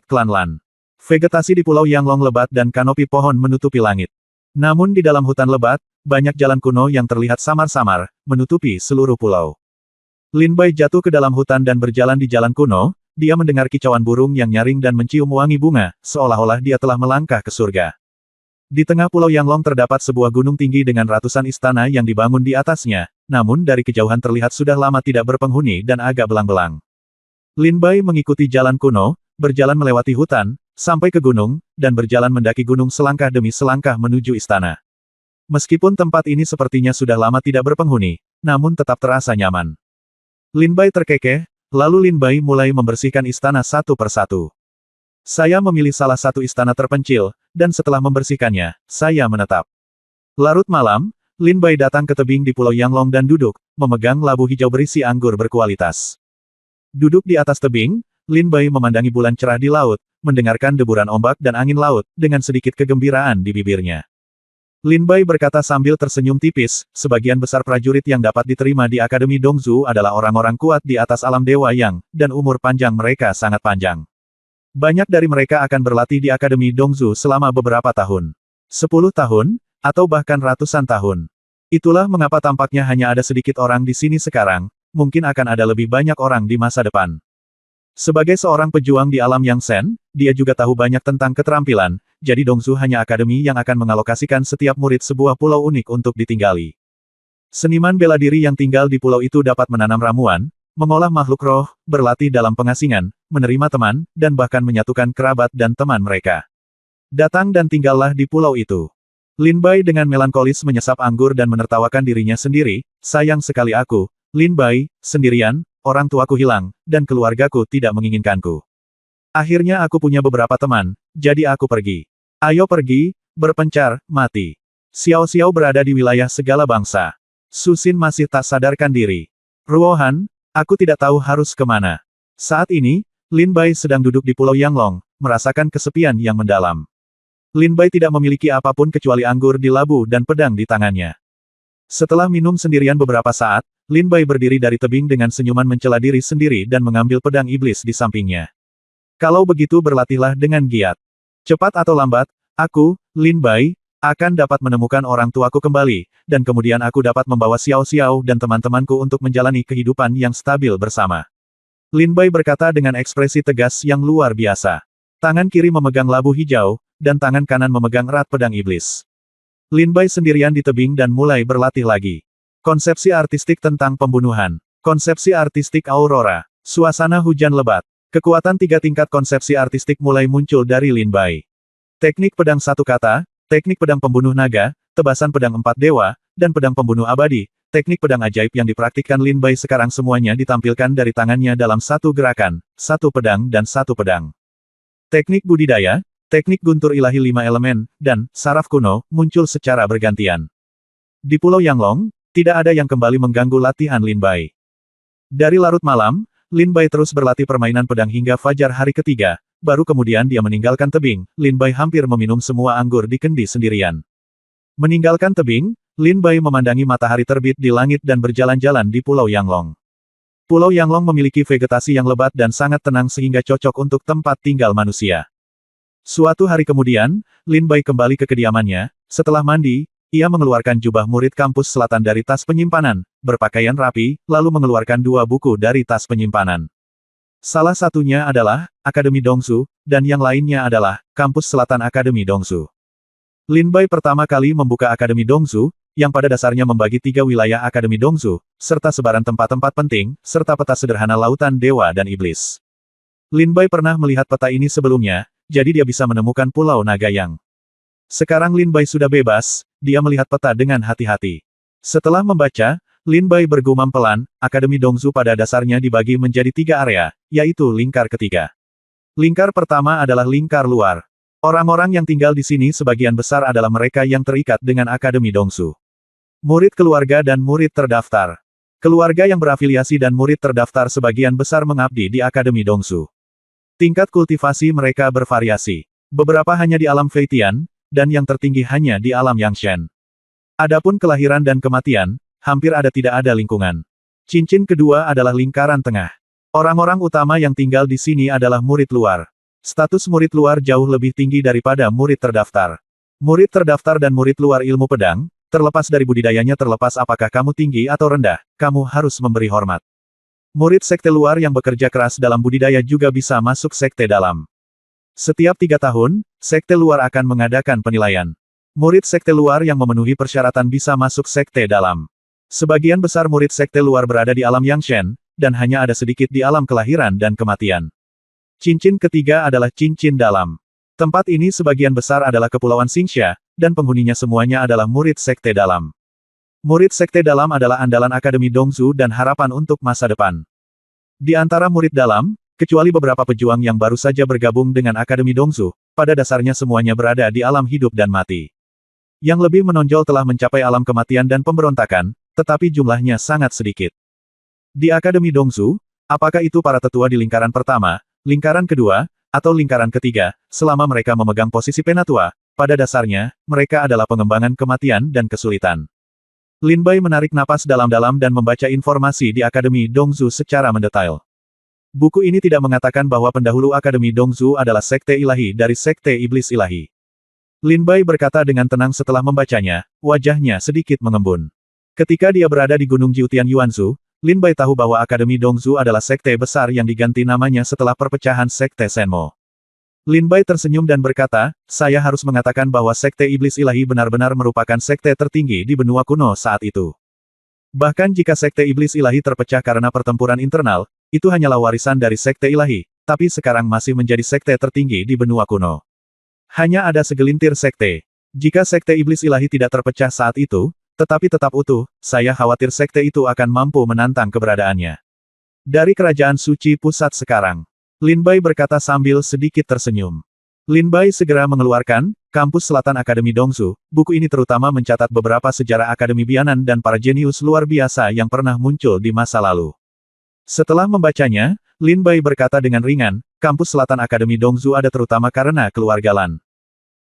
Speaker 1: Klan Lan. Vegetasi di Pulau Yanglong lebat dan kanopi pohon menutupi langit. Namun di dalam hutan lebat, banyak jalan kuno yang terlihat samar-samar, menutupi seluruh pulau. Lin Bai jatuh ke dalam hutan dan berjalan di jalan kuno. Dia mendengar kicauan burung yang nyaring dan mencium wangi bunga, seolah-olah dia telah melangkah ke surga. Di tengah Pulau Yanglong terdapat sebuah gunung tinggi dengan ratusan istana yang dibangun di atasnya, namun dari kejauhan terlihat sudah lama tidak berpenghuni dan agak belang-belang. Lin Bai mengikuti jalan kuno, berjalan melewati hutan, sampai ke gunung, dan berjalan mendaki gunung selangkah demi selangkah menuju istana. Meskipun tempat ini sepertinya sudah lama tidak berpenghuni, namun tetap terasa nyaman. Lin Bai terkekeh. Lalu Lin Bai mulai membersihkan istana satu persatu. Saya memilih salah satu istana terpencil, dan setelah membersihkannya, saya menetap. Larut malam, Lin Bai datang ke tebing di Pulau Yanglong dan duduk, memegang labu hijau berisi anggur berkualitas. Duduk di atas tebing, Lin Bai memandangi bulan cerah di laut, mendengarkan deburan ombak dan angin laut, dengan sedikit kegembiraan di bibirnya. Lin Bai berkata sambil tersenyum tipis, sebagian besar prajurit yang dapat diterima di Akademi Dongsu adalah orang-orang kuat di atas alam Dewa Yang, dan umur panjang mereka sangat panjang. Banyak dari mereka akan berlatih di Akademi Dongsu selama beberapa tahun. 10 tahun, atau bahkan ratusan tahun. Itulah mengapa tampaknya hanya ada sedikit orang di sini sekarang, mungkin akan ada lebih banyak orang di masa depan. Sebagai seorang pejuang di alam Yang Shen, dia juga tahu banyak tentang keterampilan, jadi Dongsu hanya akademi yang akan mengalokasikan setiap murid sebuah pulau unik untuk ditinggali. Seniman bela diri yang tinggal di pulau itu dapat menanam ramuan, mengolah makhluk roh, berlatih dalam pengasingan, menerima teman, dan bahkan menyatukan kerabat dan teman mereka. Datang dan tinggallah di pulau itu. Lin Bai dengan melankolis menyesap anggur dan menertawakan dirinya sendiri, sayang sekali aku, Lin Bai, sendirian, orang tuaku hilang, dan keluargaku tidak menginginkanku. Akhirnya aku punya beberapa teman, jadi aku pergi. Ayo pergi, berpencar, mati. Xiao-Xiao berada di wilayah segala bangsa. Su Xin masih tak sadarkan diri. Ruohan, aku tidak tahu harus kemana. Saat ini, Lin Bai sedang duduk di Pulau Yanglong, merasakan kesepian yang mendalam. Lin Bai tidak memiliki apapun kecuali anggur di labu dan pedang di tangannya. Setelah minum sendirian beberapa saat, Lin Bai berdiri dari tebing dengan senyuman mencela diri sendiri dan mengambil pedang iblis di sampingnya. Kalau begitu berlatihlah dengan giat. Cepat atau lambat, aku, Lin Bai, akan dapat menemukan orang tuaku kembali, dan kemudian aku dapat membawa Xiao-Xiao dan teman-temanku untuk menjalani kehidupan yang stabil bersama. Lin Bai berkata dengan ekspresi tegas yang luar biasa. Tangan kiri memegang labu hijau, dan tangan kanan memegang erat pedang iblis. Lin Bai sendirian di tebing dan mulai berlatih lagi. Konsepsi artistik tentang pembunuhan. Konsepsi artistik Aurora. Suasana hujan lebat. Kekuatan 3 tingkat konsepsi artistik mulai muncul dari Lin Bai. Teknik pedang satu kata, teknik pedang pembunuh naga, tebasan pedang 4 dewa, dan pedang pembunuh abadi. Teknik pedang ajaib yang dipraktikkan Lin Bai sekarang semuanya ditampilkan dari tangannya dalam satu gerakan, satu pedang dan satu pedang. Teknik budidaya, teknik guntur ilahi 5 elemen, dan saraf kuno, muncul secara bergantian. Di Pulau Yanglong, tidak ada yang kembali mengganggu latihan Lin Bai. Dari larut malam, Lin Bai terus berlatih permainan pedang hingga fajar hari ketiga, baru kemudian dia meninggalkan tebing. Lin Bai hampir meminum semua anggur di kendi sendirian. Meninggalkan tebing, Lin Bai memandangi matahari terbit di langit dan berjalan-jalan di Pulau Yanglong. Pulau Yanglong memiliki vegetasi yang lebat dan sangat tenang sehingga cocok untuk tempat tinggal manusia. Suatu hari kemudian, Lin Bai kembali ke kediamannya. Setelah mandi, ia mengeluarkan jubah murid kampus selatan dari tas penyimpanan, berpakaian rapi, lalu mengeluarkan 2 buku dari tas penyimpanan. Salah satunya adalah Akademi Dongsu, dan yang lainnya adalah Kampus Selatan Akademi Dongsu. Lin Bai pertama kali membuka Akademi Dongsu, yang pada dasarnya membagi 3 wilayah Akademi Dongsu, serta sebaran tempat-tempat penting, serta peta sederhana lautan dewa dan iblis. Lin Bai pernah melihat peta ini sebelumnya, jadi dia bisa menemukan Pulau Naga Yang. Sekarang Lin Bai sudah bebas, dia melihat peta dengan hati-hati. Setelah membaca, Lin Bai bergumam pelan, Akademi Dongsu pada dasarnya dibagi menjadi 3 area, yaitu lingkar ketiga. Lingkar pertama adalah lingkar luar. Orang-orang yang tinggal di sini sebagian besar adalah mereka yang terikat dengan Akademi Dongsu. Murid keluarga dan murid terdaftar. Keluarga yang berafiliasi dan murid terdaftar sebagian besar mengabdi di Akademi Dongsu. Tingkat kultivasi mereka bervariasi. Beberapa hanya di alam Feitian, dan yang tertinggi hanya di alam Yangshen. Adapun kelahiran dan kematian, hampir tidak ada lingkungan. Cincin kedua adalah lingkaran tengah. Orang-orang utama yang tinggal di sini adalah murid luar. Status murid luar jauh lebih tinggi daripada murid terdaftar. Murid terdaftar dan murid luar ilmu pedang, terlepas dari budidayanya terlepas apakah kamu tinggi atau rendah, kamu harus memberi hormat. Murid sekte luar yang bekerja keras dalam budidaya juga bisa masuk sekte dalam. Setiap 3 tahun, sekte luar akan mengadakan penilaian. Murid sekte luar yang memenuhi persyaratan bisa masuk sekte dalam. Sebagian besar murid sekte luar berada di alam Yangshen, dan hanya ada sedikit di alam kelahiran dan kematian. Cincin ketiga adalah cincin dalam. Tempat ini sebagian besar adalah Kepulauan Xingxia, dan penghuninya semuanya adalah murid sekte dalam. Murid sekte dalam adalah andalan Akademi Dongsu dan harapan untuk masa depan. Di antara murid dalam, kecuali beberapa pejuang yang baru saja bergabung dengan Akademi Dongsu, pada dasarnya semuanya berada di alam hidup dan mati. Yang lebih menonjol telah mencapai alam kematian dan pemberontakan, tetapi jumlahnya sangat sedikit. Di Akademi Dongsu, apakah itu para tetua di lingkaran pertama, lingkaran kedua, atau lingkaran ketiga, selama mereka memegang posisi penatua, pada dasarnya, mereka adalah pengembangan kematian dan kesulitan. Lin Bai menarik napas dalam-dalam dan membaca informasi di Akademi Dongsu secara mendetail. Buku ini tidak mengatakan bahwa pendahulu Akademi Dongsu adalah sekte ilahi dari sekte iblis ilahi. Lin Bai berkata dengan tenang setelah membacanya, wajahnya sedikit mengembun. Ketika dia berada di Gunung Jiutian Yuanzhu, Lin Bai tahu bahwa Akademi Dongzu adalah sekte besar yang diganti namanya setelah perpecahan Sekte Senmo. Lin Bai tersenyum dan berkata, saya harus mengatakan bahwa Sekte Iblis Ilahi benar-benar merupakan sekte tertinggi di benua kuno saat itu. Bahkan jika Sekte Iblis Ilahi terpecah karena pertempuran internal, itu hanyalah warisan dari Sekte Ilahi, tapi sekarang masih menjadi sekte tertinggi di benua kuno. Hanya ada segelintir sekte. Jika Sekte Iblis Ilahi tidak terpecah saat itu, tetapi tetap utuh, saya khawatir sekte itu akan mampu menantang keberadaannya. Dari Kerajaan Suci Pusat sekarang, Lin Bai berkata sambil sedikit tersenyum. Lin Bai segera mengeluarkan, Kampus Selatan Akademi Dongzu. Buku ini terutama mencatat beberapa sejarah Akademi Bianan dan para jenius luar biasa yang pernah muncul di masa lalu. Setelah membacanya, Lin Bai berkata dengan ringan, Kampus Selatan Akademi Dongzu ada terutama karena keluarga Lan.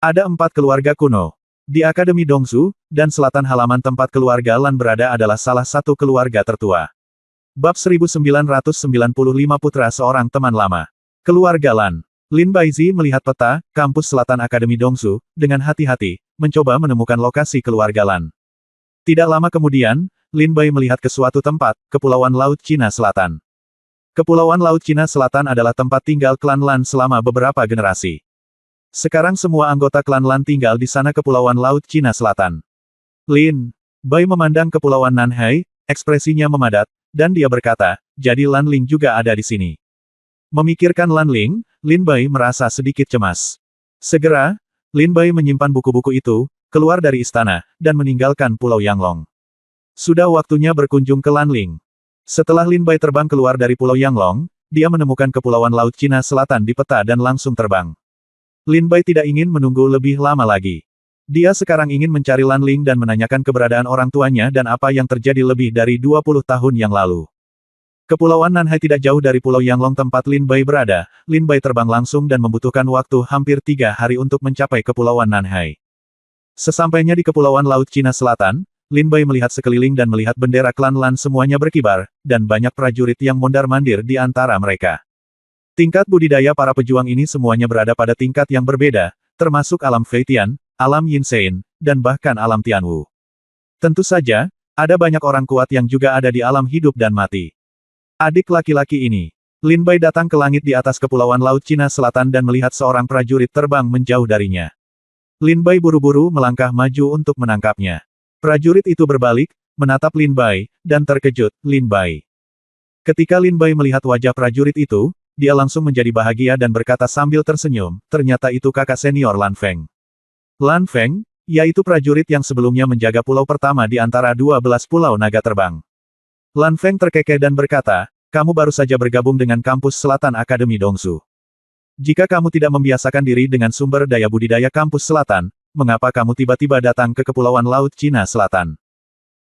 Speaker 1: Ada 4 keluarga kuno. Di Akademi Dongzu, dan selatan halaman tempat keluarga Lan berada adalah salah satu keluarga tertua. Bab 1995 Putra Seorang Teman Lama. Keluarga Lan. Lin Baizi melihat peta, Kampus Selatan Akademi Dongzu, dengan hati-hati, mencoba menemukan lokasi keluarga Lan. Tidak lama kemudian, Lin Bai melihat ke suatu tempat, Kepulauan Laut Cina Selatan. Kepulauan Laut Cina Selatan adalah tempat tinggal klan Lan selama beberapa generasi. Sekarang semua anggota klan Lan tinggal di sana Kepulauan Laut Cina Selatan. Lin Bai memandang Kepulauan Nanhai, ekspresinya memadat, dan dia berkata, jadi Lan Ling juga ada di sini. Memikirkan Lan Ling, Lin Bai merasa sedikit cemas. Segera, Lin Bai menyimpan buku-buku itu, keluar dari istana, dan meninggalkan Pulau Yanglong. Sudah waktunya berkunjung ke Lan Ling. Setelah Lin Bai terbang keluar dari Pulau Yanglong, dia menemukan Kepulauan Laut Cina Selatan di peta dan langsung terbang. Lin Bai tidak ingin menunggu lebih lama lagi. Dia sekarang ingin mencari Lan Ling dan menanyakan keberadaan orang tuanya dan apa yang terjadi lebih dari 20 tahun yang lalu. Kepulauan Nanhai tidak jauh dari Pulau Yanglong tempat Lin Bai berada. Lin Bai terbang langsung dan membutuhkan waktu hampir 3 hari untuk mencapai Kepulauan Nanhai. Sesampainya di Kepulauan Laut Cina Selatan, Lin Bai melihat sekeliling dan melihat bendera klan Lan semuanya berkibar, dan banyak prajurit yang mondar-mandir di antara mereka. Tingkat budidaya para pejuang ini semuanya berada pada tingkat yang berbeda, termasuk alam Feitian, alam Yinsein, dan bahkan alam Tianwu. Tentu saja, ada banyak orang kuat yang juga ada di alam hidup dan mati. Adik laki-laki ini, Lin Bai datang ke langit di atas Kepulauan Laut Cina Selatan dan melihat seorang prajurit terbang menjauh darinya. Lin Bai buru-buru melangkah maju untuk menangkapnya. Prajurit itu berbalik, menatap Lin Bai, dan terkejut, Lin Bai. Ketika Lin Bai melihat wajah prajurit itu, dia langsung menjadi bahagia dan berkata sambil tersenyum, ternyata itu kakak senior Lan Feng. Lan Feng, yaitu prajurit yang sebelumnya menjaga pulau pertama di antara 12 pulau naga terbang. Lan Feng terkekeh dan berkata, kamu baru saja bergabung dengan Kampus Selatan Akademi Dongzu. Jika kamu tidak membiasakan diri dengan sumber daya budidaya Kampus Selatan, mengapa kamu tiba-tiba datang ke Kepulauan Laut Cina Selatan?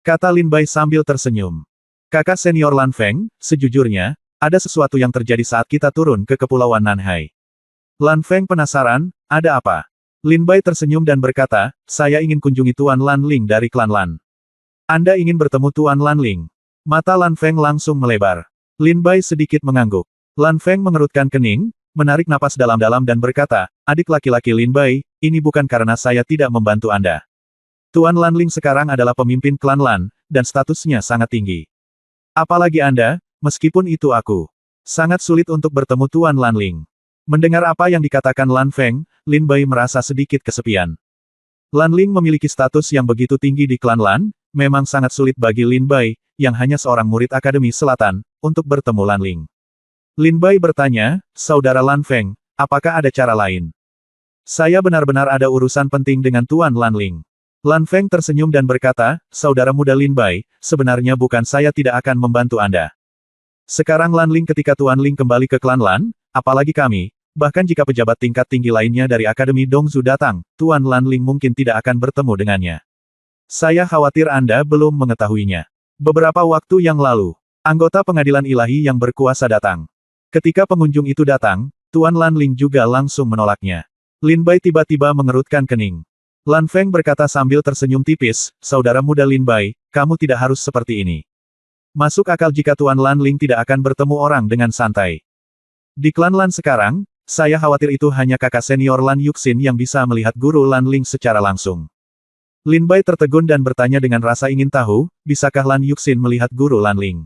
Speaker 1: Kata Lin Bai sambil tersenyum. Kakak senior Lan Feng, sejujurnya, ada sesuatu yang terjadi saat kita turun ke Kepulauan Nanhai. Lan Feng penasaran, ada apa? Lin Bai tersenyum dan berkata, saya ingin kunjungi Tuan Lan Ling dari klan Lan. Anda ingin bertemu Tuan Lan Ling? Mata Lan Feng langsung melebar. Lin Bai sedikit mengangguk. Lan Feng mengerutkan kening, menarik napas dalam-dalam dan berkata, adik laki-laki Lin Bai, ini bukan karena saya tidak membantu Anda. Tuan Lan Ling sekarang adalah pemimpin klan Lan, dan statusnya sangat tinggi. Apalagi Anda, meskipun itu aku. Sangat sulit untuk bertemu Tuan Lan Ling. Mendengar apa yang dikatakan Lan Feng, Lin Bai merasa sedikit kesepian. Lan Ling memiliki status yang begitu tinggi di klan Lan, memang sangat sulit bagi Lin Bai, yang hanya seorang murid Akademi Selatan, untuk bertemu Lan Ling. Lin Bai bertanya, saudara Lan Feng, apakah ada cara lain? Saya benar-benar ada urusan penting dengan Tuan Lan Ling. Lan Feng tersenyum dan berkata, saudara muda Lin Bai, sebenarnya bukan saya tidak akan membantu Anda. Sekarang Lan Ling ketika Tuan Ling kembali ke klan Lan, apalagi kami, bahkan jika pejabat tingkat tinggi lainnya dari Akademi Dongzu datang, Tuan Lan Ling mungkin tidak akan bertemu dengannya. Saya khawatir Anda belum mengetahuinya. Beberapa waktu yang lalu, anggota pengadilan ilahi yang berkuasa datang. Ketika pengunjung itu datang, Tuan Lan Ling juga langsung menolaknya. Lin Bai tiba-tiba mengerutkan kening. Lan Feng berkata sambil tersenyum tipis, saudara muda Lin Bai, kamu tidak harus seperti ini. Masuk akal jika Tuan Lan Ling tidak akan bertemu orang dengan santai. Di klan Lan sekarang, saya khawatir itu hanya kakak senior Lan Yuxin yang bisa melihat guru Lan Ling secara langsung. Lin Bai tertegun dan bertanya dengan rasa ingin tahu, bisakah Lan Yuxin melihat guru Lan Ling?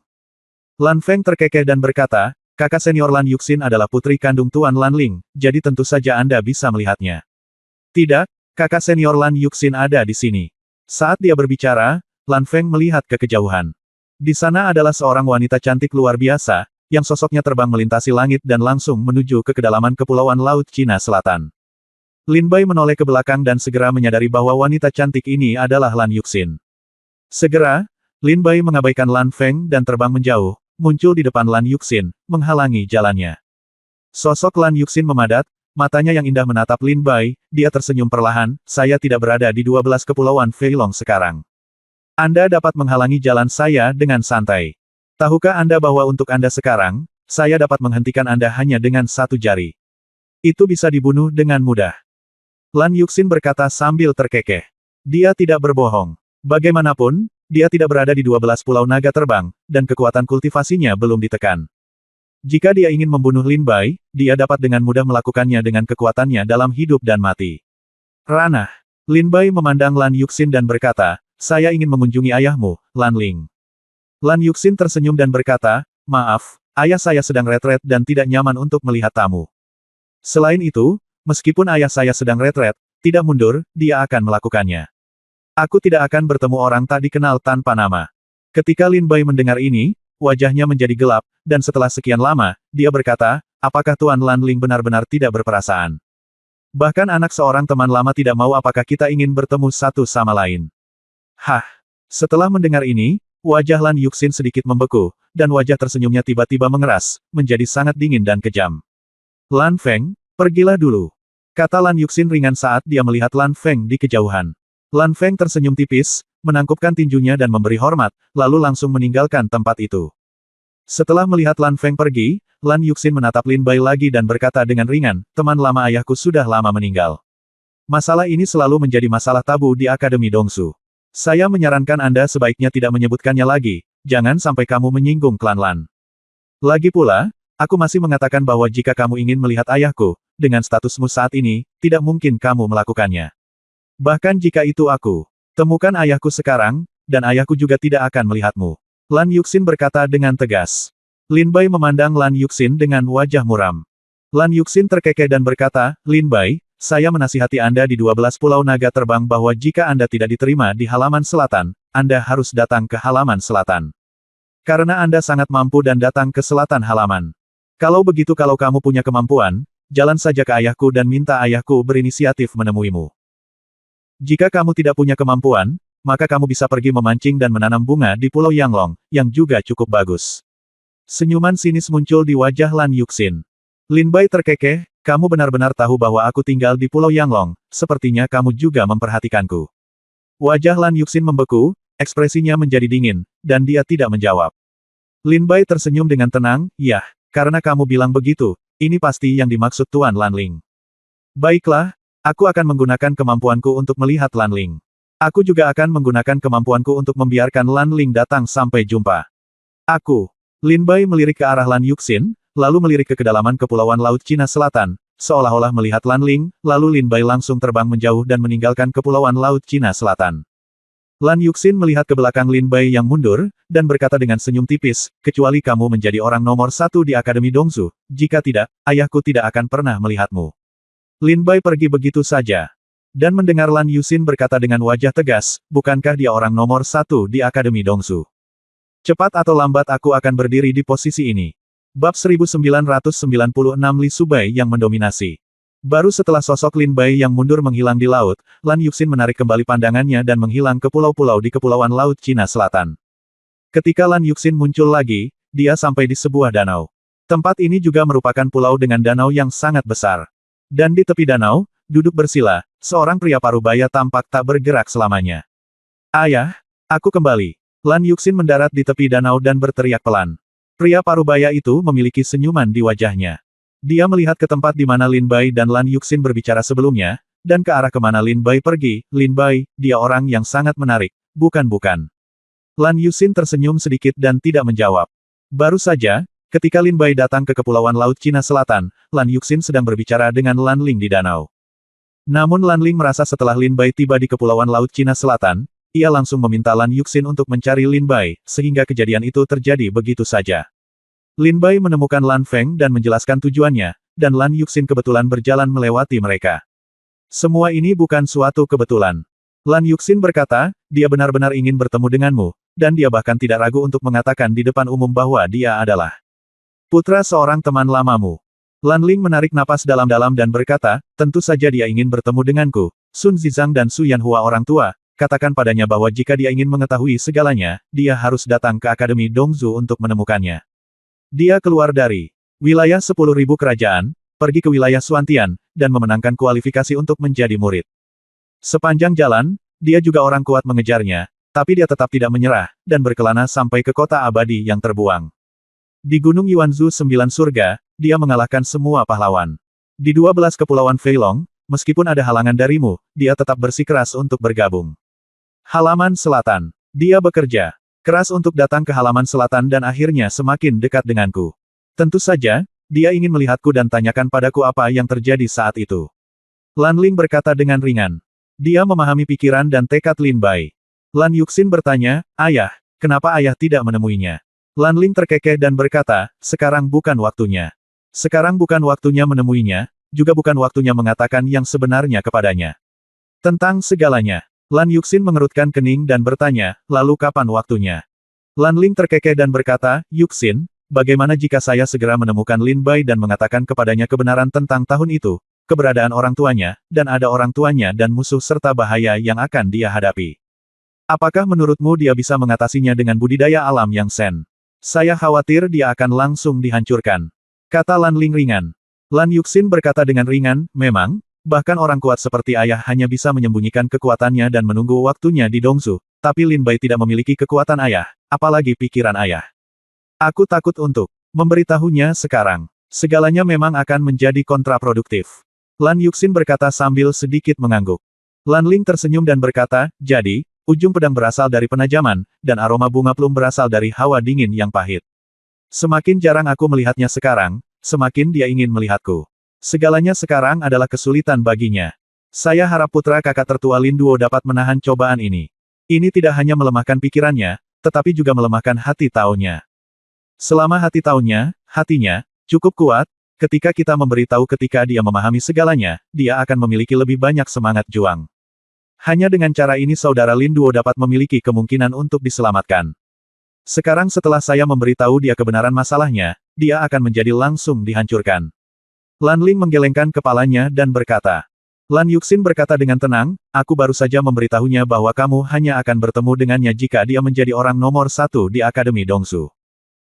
Speaker 1: Lan Feng terkekeh dan berkata, kakak senior Lan Yuxin adalah putri kandung Tuan Lan Ling, jadi tentu saja Anda bisa melihatnya. Tidak, kakak senior Lan Yuxin ada di sini. Saat dia berbicara, Lan Feng melihat ke kejauhan. Di sana adalah seorang wanita cantik luar biasa, yang sosoknya terbang melintasi langit dan langsung menuju ke kedalaman kepulauan Laut Cina Selatan. Lin Bai menoleh ke belakang dan segera menyadari bahwa wanita cantik ini adalah Lan Yuxin. Segera, Lin Bai mengabaikan Lan Feng dan terbang menjauh, muncul di depan Lan Yuxin, menghalangi jalannya. Sosok Lan Yuxin memadat, matanya yang indah menatap Lin Bai, dia tersenyum perlahan, saya tidak berada di 12 kepulauan Feilong sekarang. Anda dapat menghalangi jalan saya dengan santai. Tahukah Anda bahwa untuk Anda sekarang, saya dapat menghentikan Anda hanya dengan satu jari. Itu bisa dibunuh dengan mudah. Lan Yuxin berkata sambil terkekeh. Dia tidak berbohong. Bagaimanapun, dia tidak berada di 12 pulau naga terbang, dan kekuatan kultivasinya belum ditekan. Jika dia ingin membunuh Lin Bai, dia dapat dengan mudah melakukannya dengan kekuatannya dalam hidup dan mati. Ranah. Lin Bai memandang Lan Yuxin dan berkata, saya ingin mengunjungi ayahmu, Lan Ling. Lan Yuxin tersenyum dan berkata, maaf, ayah saya sedang retret dan tidak nyaman untuk melihat tamu. Selain itu, meskipun ayah saya sedang retret, tidak mundur, dia akan melakukannya. Aku tidak akan bertemu orang tak dikenal tanpa nama. Ketika Lin Bai mendengar ini, wajahnya menjadi gelap, dan setelah sekian lama, dia berkata, apakah Tuan Lan Ling benar-benar tidak berperasaan? Bahkan anak seorang teman lama tidak mau apakah kita ingin bertemu satu sama lain. Hah! Setelah mendengar ini, wajah Lan Yuxin sedikit membeku, dan wajah tersenyumnya tiba-tiba mengeras, menjadi sangat dingin dan kejam. Lan Feng, pergilah dulu. Kata Lan Yuxin ringan saat dia melihat Lan Feng di kejauhan. Lan Feng tersenyum tipis, menangkupkan tinjunya dan memberi hormat, lalu langsung meninggalkan tempat itu. Setelah melihat Lan Feng pergi, Lan Yuxin menatap Lin Bai lagi dan berkata dengan ringan, teman lama ayahku sudah lama meninggal. Masalah ini selalu menjadi masalah tabu di Akademi Dongsu. Saya menyarankan Anda sebaiknya tidak menyebutkannya lagi, jangan sampai kamu menyinggung klan Lan. Lagi pula, aku masih mengatakan bahwa jika kamu ingin melihat ayahku, dengan statusmu saat ini, tidak mungkin kamu melakukannya. Bahkan jika itu aku, temukan ayahku sekarang, dan ayahku juga tidak akan melihatmu. Lan Yuxin berkata dengan tegas. Lin Bai memandang Lan Yuxin dengan wajah muram. Lan Yuxin terkekeh dan berkata, Lin Bai, saya menasihati Anda di 12 pulau naga terbang bahwa jika Anda tidak diterima di halaman selatan, Anda harus datang ke halaman selatan. Karena Anda sangat mampu dan datang ke selatan halaman. Kalau begitu kalau kamu punya kemampuan, jalan saja ke ayahku dan minta ayahku berinisiatif menemuimu. Jika kamu tidak punya kemampuan, maka kamu bisa pergi memancing dan menanam bunga di Pulau Yanglong, yang juga cukup bagus. Senyuman sinis muncul di wajah Lan Yuxin. Lin Bai terkekeh, kamu benar-benar tahu bahwa aku tinggal di Pulau Yanglong, sepertinya kamu juga memperhatikanku. Wajah Lan Yuxin membeku, ekspresinya menjadi dingin, dan dia tidak menjawab. Lin Bai tersenyum dengan tenang, ya, karena kamu bilang begitu, ini pasti yang dimaksud Tuan Lan Ling. Baiklah, aku akan menggunakan kemampuanku untuk melihat Lan Ling. Aku juga akan menggunakan kemampuanku untuk membiarkan Lan Ling datang sampai jumpa. Aku. Lin Bai melirik ke arah Lan Yuxin, lalu melirik ke kedalaman kepulauan Laut Cina Selatan, seolah-olah melihat Lan Ling, lalu Lin Bai langsung terbang menjauh dan meninggalkan kepulauan Laut Cina Selatan. Lan Yuxin melihat ke belakang Lin Bai yang mundur, dan berkata dengan senyum tipis, kecuali kamu menjadi orang nomor 1 di Akademi Dongsu, jika tidak, ayahku tidak akan pernah melihatmu. Lin Bai pergi begitu saja. Dan mendengar Lan Yuxin berkata dengan wajah tegas, bukankah dia orang nomor 1 di Akademi Dongsu? Cepat atau lambat aku akan berdiri di posisi ini. Bab 1996 Li Subai yang mendominasi. Baru setelah sosok Lin Bai yang mundur menghilang di laut, Lan Yuxin menarik kembali pandangannya dan menghilang ke pulau-pulau di kepulauan Laut Cina Selatan. Ketika Lan Yuxin muncul lagi, dia sampai di sebuah danau. Tempat ini juga merupakan pulau dengan danau yang sangat besar. Dan di tepi danau, duduk bersila, seorang pria parubaya tampak tak bergerak selamanya. Ayah, aku kembali. Lan Yuxin mendarat di tepi danau dan berteriak pelan. Pria parubaya itu memiliki senyuman di wajahnya. Dia melihat ke tempat di mana Lin Bai dan Lan Yuxin berbicara sebelumnya, dan ke arah kemana Lin Bai pergi. Lin Bai, dia orang yang sangat menarik, bukan-bukan. Lan Yuxin tersenyum sedikit dan tidak menjawab. Baru saja, ketika Lin Bai datang ke kepulauan Laut Cina Selatan, Lan Yuxin sedang berbicara dengan Lan Ling di danau. Namun Lan Ling merasa setelah Lin Bai tiba di kepulauan Laut Cina Selatan, ia langsung meminta Lan Yuxin untuk mencari Lin Bai, sehingga kejadian itu terjadi begitu saja. Lin Bai menemukan Lan Feng dan menjelaskan tujuannya, dan Lan Yuxin kebetulan berjalan melewati mereka. Semua ini bukan suatu kebetulan. Lan Yuxin berkata, dia benar-benar ingin bertemu denganmu, dan dia bahkan tidak ragu untuk mengatakan di depan umum bahwa dia adalah putra seorang teman lamamu. Lan Ling menarik napas dalam-dalam dan berkata, tentu saja dia ingin bertemu denganku. Sun Zizang dan Su Yanhua orang tua, katakan padanya bahwa jika dia ingin mengetahui segalanya, dia harus datang ke Akademi Dongzu untuk menemukannya. Dia keluar dari wilayah 10.000 kerajaan, pergi ke wilayah Xuantian, dan memenangkan kualifikasi untuk menjadi murid. Sepanjang jalan, dia juga orang kuat mengejarnya, tapi dia tetap tidak menyerah, dan berkelana sampai ke kota abadi yang terbuang. Di Gunung Yuanzu 9 Surga, dia mengalahkan semua pahlawan. Di 12 kepulauan Feilong, meskipun ada halangan darimu, dia tetap bersikeras untuk bergabung. Halaman Selatan. Dia bekerja keras untuk datang ke halaman selatan dan akhirnya semakin dekat denganku. Tentu saja, dia ingin melihatku dan tanyakan padaku apa yang terjadi saat itu. Lan Ling berkata dengan ringan. Dia memahami pikiran dan tekad Lin Bai. Lan Yuxin bertanya, ayah, kenapa ayah tidak menemuinya? Lan Ling terkekeh dan berkata, sekarang bukan waktunya. Sekarang bukan waktunya menemuinya, juga bukan waktunya mengatakan yang sebenarnya kepadanya. Tentang segalanya. Lan Yuxin mengerutkan kening dan bertanya, lalu kapan waktunya? Lan Ling terkekeh dan berkata, Yuxin, bagaimana jika saya segera menemukan Lin Bai dan mengatakan kepadanya kebenaran tentang tahun itu, keberadaan orang tuanya, dan ada orang tuanya dan musuh serta bahaya yang akan dia hadapi? Apakah menurutmu dia bisa mengatasinya dengan budidaya alam yang sen? Saya khawatir dia akan langsung dihancurkan. Kata Lan Ling ringan. Lan Yuxin berkata dengan ringan, memang, bahkan orang kuat seperti ayah hanya bisa menyembunyikan kekuatannya dan menunggu waktunya di Dongzu, tapi Lin Bai tidak memiliki kekuatan ayah, apalagi pikiran ayah. Aku takut untuk memberitahunya sekarang. Segalanya memang akan menjadi kontraproduktif. Lan Yuxin berkata sambil sedikit mengangguk. Lan Ling tersenyum dan berkata, jadi, ujung pedang berasal dari penajaman, dan aroma bunga plum berasal dari hawa dingin yang pahit. Semakin jarang aku melihatnya sekarang, semakin dia ingin melihatku. Segalanya sekarang adalah kesulitan baginya. Saya harap putra kakak tertua Lin Duo dapat menahan cobaan ini. Ini tidak hanya melemahkan pikirannya, tetapi juga melemahkan hati taunya. Selama hati taunya, hatinya, cukup kuat, ketika kita memberitahu ketika dia memahami segalanya, dia akan memiliki lebih banyak semangat juang. Hanya dengan cara ini saudara Lin Duo dapat memiliki kemungkinan untuk diselamatkan. Sekarang setelah saya memberitahu dia kebenaran masalahnya, dia akan menjadi langsung dihancurkan. Lan Ling menggelengkan kepalanya dan berkata. Lan Yuxin berkata dengan tenang, aku baru saja memberitahunya bahwa kamu hanya akan bertemu dengannya jika dia menjadi orang nomor 1 di Akademi Dongzu.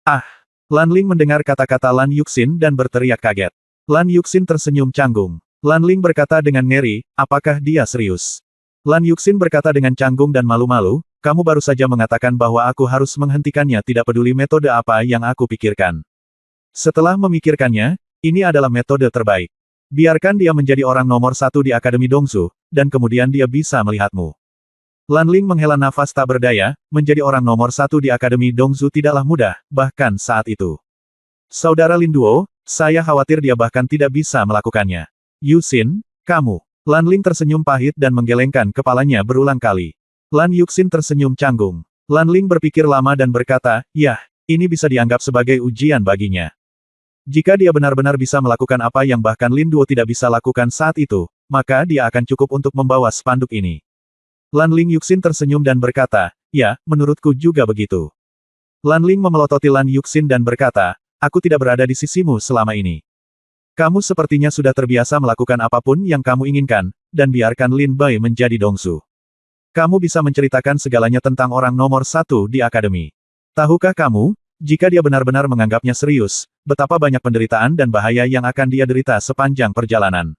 Speaker 1: Ah! Lan Ling mendengar kata-kata Lan Yuxin dan berteriak kaget. Lan Yuxin tersenyum canggung. Lan Ling berkata dengan ngeri, apakah dia serius? Lan Yuxin berkata dengan canggung dan malu-malu, kamu baru saja mengatakan bahwa aku harus menghentikannya tidak peduli metode apa yang aku pikirkan. Setelah memikirkannya, ini adalah metode terbaik. Biarkan dia menjadi orang nomor 1 di Akademi Dongzu, dan kemudian dia bisa melihatmu. Lan Ling menghela nafas tak berdaya, menjadi orang nomor 1 di Akademi Dongzu tidaklah mudah, bahkan saat itu. Saudara Lin Duo, saya khawatir dia bahkan tidak bisa melakukannya. Yuxin, kamu. Lan Ling tersenyum pahit dan menggelengkan kepalanya berulang kali. Lan Yuxin tersenyum canggung. Lan Ling berpikir lama dan berkata, yah, ini bisa dianggap sebagai ujian baginya. Jika dia benar-benar bisa melakukan apa yang bahkan Lin Duo tidak bisa lakukan saat itu, maka dia akan cukup untuk membawa spanduk ini. Lan Ling Yuxin tersenyum dan berkata, ya, menurutku juga begitu. Lan Ling memelototi Lan Yuxin dan berkata, aku tidak berada di sisimu selama ini. Kamu sepertinya sudah terbiasa melakukan apapun yang kamu inginkan, dan biarkan Lin Bai menjadi Dongzu. Kamu bisa menceritakan segalanya tentang orang nomor 1 di Akademi. Tahukah kamu, jika dia benar-benar menganggapnya serius, betapa banyak penderitaan dan bahaya yang akan dia derita sepanjang perjalanan.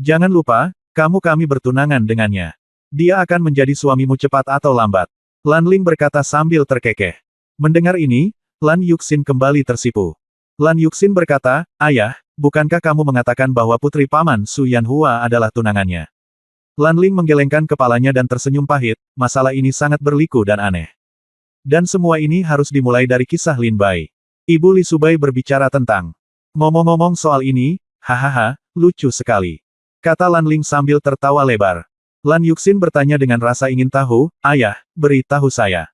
Speaker 1: Jangan lupa, kami bertunangan dengannya. Dia akan menjadi suamimu cepat atau lambat. Lan Ling berkata sambil terkekeh. Mendengar ini, Lan Yuxin kembali tersipu. Lan Yuxin berkata, ayah, bukankah kamu mengatakan bahwa putri paman Su Yanhua adalah tunangannya? Lan Ling menggelengkan kepalanya dan tersenyum pahit, masalah ini sangat berliku dan aneh. Dan semua ini harus dimulai dari kisah Lin Bai. Ibu Li Subai berbicara tentang. Ngomong-ngomong soal ini, hahaha, lucu sekali. Kata Lan Ling sambil tertawa lebar. Lan Yuxin bertanya dengan rasa ingin tahu, ayah, beritahu saya.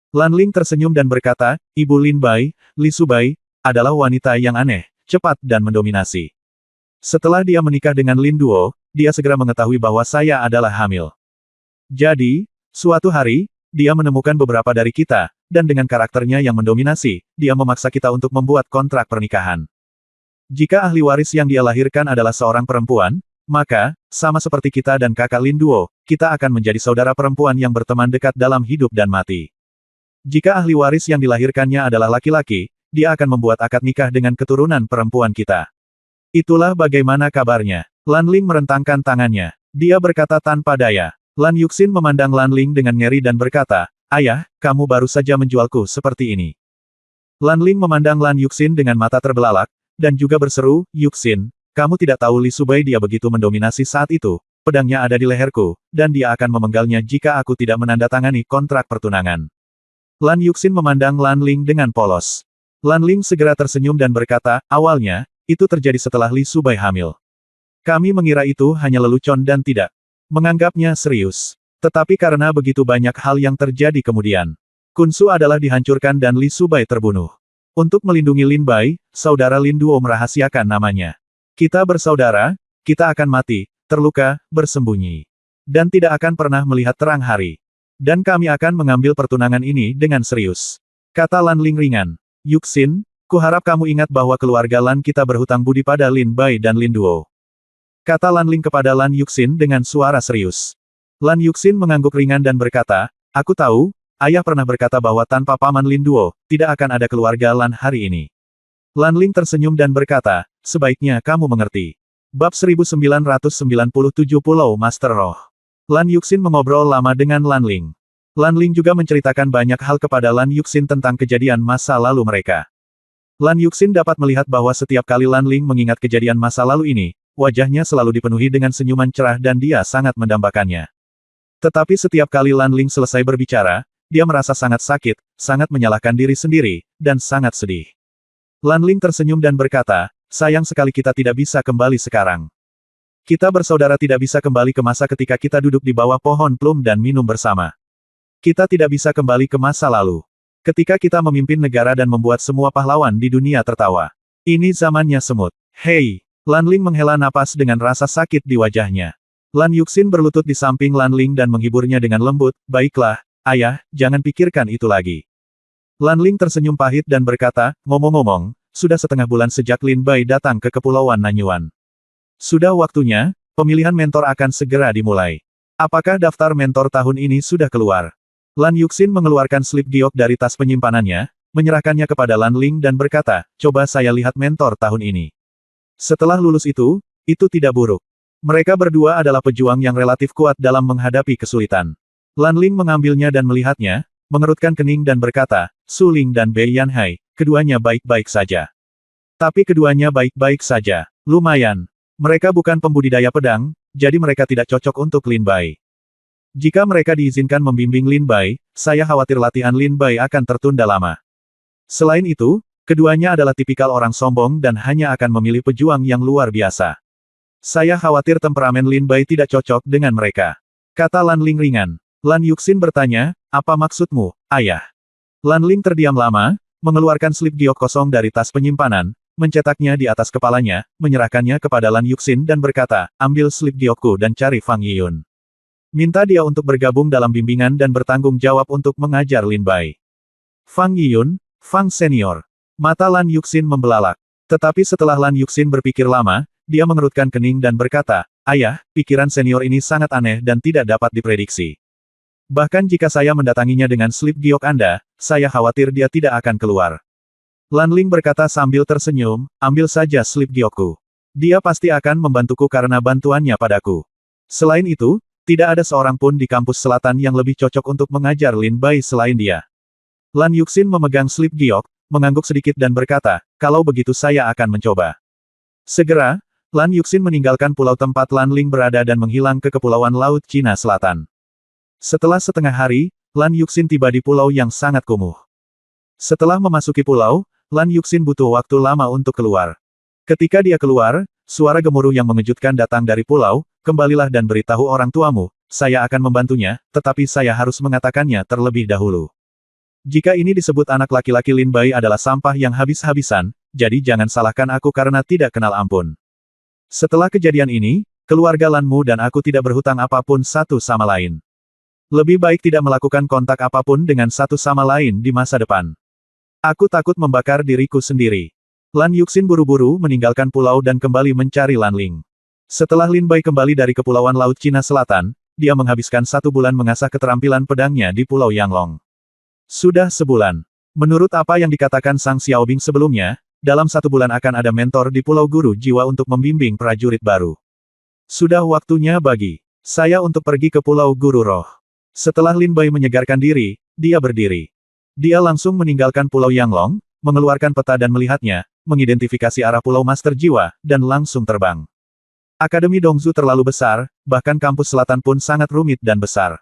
Speaker 1: Lan Ling tersenyum dan berkata, Ibu Lin Bai, Li Subai, adalah wanita yang aneh, cepat dan mendominasi. Setelah dia menikah dengan Lin Duo, dia segera mengetahui bahwa saya adalah hamil. Jadi, suatu hari, dia menemukan beberapa dari kita, dan dengan karakternya yang mendominasi, dia memaksa kita untuk membuat kontrak pernikahan. Jika ahli waris yang dia lahirkan adalah seorang perempuan, maka, sama seperti kita dan kakak Lin Duo, kita akan menjadi saudara perempuan yang berteman dekat dalam hidup dan mati. Jika ahli waris yang dilahirkannya adalah laki-laki, dia akan membuat akad nikah dengan keturunan perempuan kita. Itulah bagaimana kabarnya. Lan Ling merentangkan tangannya. Dia berkata tanpa daya. Lan Yuxin memandang Lan Ling dengan ngeri dan berkata, ayah, kamu baru saja menjualku seperti ini. Lan Ling memandang Lan Yuxin dengan mata terbelalak, dan juga berseru, Yuxin, kamu tidak tahu Li Subai dia begitu mendominasi saat itu, pedangnya ada di leherku, dan dia akan memenggalnya jika aku tidak menandatangani kontrak pertunangan. Lan Yuxin memandang Lan Ling dengan polos. Lan Ling segera tersenyum dan berkata, awalnya, itu terjadi setelah Li Subai hamil. Kami mengira itu hanya lelucon dan tidak menganggapnya serius. Tetapi karena begitu banyak hal yang terjadi kemudian, Kun Su adalah dihancurkan dan Li Subai terbunuh. Untuk melindungi Lin Bai, saudara Lin Duo merahasiakan namanya. Kita bersaudara, kita akan mati, terluka, bersembunyi. Dan tidak akan pernah melihat terang hari. Dan kami akan mengambil pertunangan ini dengan serius. Kata Lan Ling ringan. Yuxin, kuharap kamu ingat bahwa keluarga Lan kita berhutang budi pada Lin Bai dan Lin Duo. Kata Lan Ling kepada Lan Yuxin dengan suara serius. Lan Yuxin mengangguk ringan dan berkata, aku tahu, ayah pernah berkata bahwa tanpa paman Lin Duo, tidak akan ada keluarga Lan hari ini. Lan Ling tersenyum dan berkata, sebaiknya kamu mengerti. Bab 1997 Pulau Master Roh. Lan Yuxin mengobrol lama dengan Lan Ling. Lan Ling juga menceritakan banyak hal kepada Lan Yuxin tentang kejadian masa lalu mereka. Lan Yuxin dapat melihat bahwa setiap kali Lan Ling mengingat kejadian masa lalu ini, wajahnya selalu dipenuhi dengan senyuman cerah dan dia sangat mendambakannya. Tetapi setiap kali Lan Ling selesai berbicara, dia merasa sangat sakit, sangat menyalahkan diri sendiri, dan sangat sedih. Lan Ling tersenyum dan berkata, sayang sekali kita tidak bisa kembali sekarang. Kita bersaudara tidak bisa kembali ke masa ketika kita duduk di bawah pohon plum dan minum bersama. Kita tidak bisa kembali ke masa lalu. Ketika kita memimpin negara dan membuat semua pahlawan di dunia tertawa. Ini zamannya semut. Hei! Lan Ling menghela napas dengan rasa sakit di wajahnya. Lan Yuxin berlutut di samping Lan Ling dan menghiburnya dengan lembut, baiklah, ayah, jangan pikirkan itu lagi. Lan Ling tersenyum pahit dan berkata, ngomong-ngomong, sudah setengah bulan sejak Lin Bai datang ke Kepulauan Nanyuan. Sudah waktunya, pemilihan mentor akan segera dimulai. Apakah daftar mentor tahun ini sudah keluar? Lan Yuxin mengeluarkan slip giok dari tas penyimpanannya, menyerahkannya kepada Lan Ling dan berkata, coba saya lihat mentor tahun ini. Setelah lulus itu tidak buruk. Mereka berdua adalah pejuang yang relatif kuat dalam menghadapi kesulitan. Lan Ling mengambilnya dan melihatnya, mengerutkan kening dan berkata, Su Ling dan Bei Yanhai, keduanya baik-baik saja. Tapi keduanya baik-baik saja, lumayan. Mereka bukan pembudidaya pedang, jadi mereka tidak cocok untuk Lin Bai. Jika mereka diizinkan membimbing Lin Bai, saya khawatir latihan Lin Bai akan tertunda lama. Selain itu, keduanya adalah tipikal orang sombong dan hanya akan memilih pejuang yang luar biasa. Saya khawatir temperamen Lin Bai tidak cocok dengan mereka. Kata Lan Ling ringan. Lan Yuxin bertanya, apa maksudmu, ayah? Lan Ling terdiam lama, mengeluarkan slip giok kosong dari tas penyimpanan, mencetaknya di atas kepalanya, menyerahkannya kepada Lan Yuxin dan berkata, ambil slip giokku dan cari Fang Yiyun. Minta dia untuk bergabung dalam bimbingan dan bertanggung jawab untuk mengajar Lin Bai. Fang Yiyun, Fang Senior. Mata Lan Yuxin membelalak. Tetapi setelah Lan Yuxin berpikir lama, dia mengerutkan kening dan berkata, ayah, pikiran senior ini sangat aneh dan tidak dapat diprediksi. Bahkan jika saya mendatanginya dengan slip giok Anda, saya khawatir dia tidak akan keluar. Lan Ling berkata sambil tersenyum, ambil saja slip giokku. Dia pasti akan membantuku karena bantuannya padaku. Selain itu, tidak ada seorang pun di kampus selatan yang lebih cocok untuk mengajar Lin Bai selain dia. Lan Yuxin memegang slip giok, mengangguk sedikit dan berkata, kalau begitu saya akan mencoba. Segera, Lan Yuxin meninggalkan pulau tempat Lan Ling berada dan menghilang ke Kepulauan Laut Cina Selatan. Setelah setengah hari, Lan Yuxin tiba di pulau yang sangat kumuh. Setelah memasuki pulau, Lan Yuxin butuh waktu lama untuk keluar. Ketika dia keluar, suara gemuruh yang mengejutkan datang dari pulau, kembalilah dan beritahu orang tuamu, saya akan membantunya, tetapi saya harus mengatakannya terlebih dahulu. Jika ini disebut anak laki-laki Lin Bai adalah sampah yang habis-habisan, jadi jangan salahkan aku karena tidak kenal ampun. Setelah kejadian ini, keluarga Lanmu dan aku tidak berhutang apapun satu sama lain. Lebih baik tidak melakukan kontak apapun dengan satu sama lain di masa depan. Aku takut membakar diriku sendiri. Lan Yuxin buru-buru meninggalkan pulau dan kembali mencari Lan Ling. Setelah Lin Bai kembali dari Kepulauan Laut Cina Selatan, dia menghabiskan 1 bulan mengasah keterampilan pedangnya di Pulau Yanglong. Sudah sebulan. Menurut apa yang dikatakan Sang Xiaobing sebelumnya, dalam 1 bulan akan ada mentor di Pulau Guru Jiwa untuk membimbing prajurit baru. Sudah waktunya bagi saya untuk pergi ke Pulau Guru Roh. Setelah Lin Bai menyegarkan diri, dia berdiri. Dia langsung meninggalkan Pulau Yanglong, mengeluarkan peta dan melihatnya, mengidentifikasi arah Pulau Master Jiwa, dan langsung terbang. Akademi Dongzu terlalu besar, bahkan kampus selatan pun sangat rumit dan besar.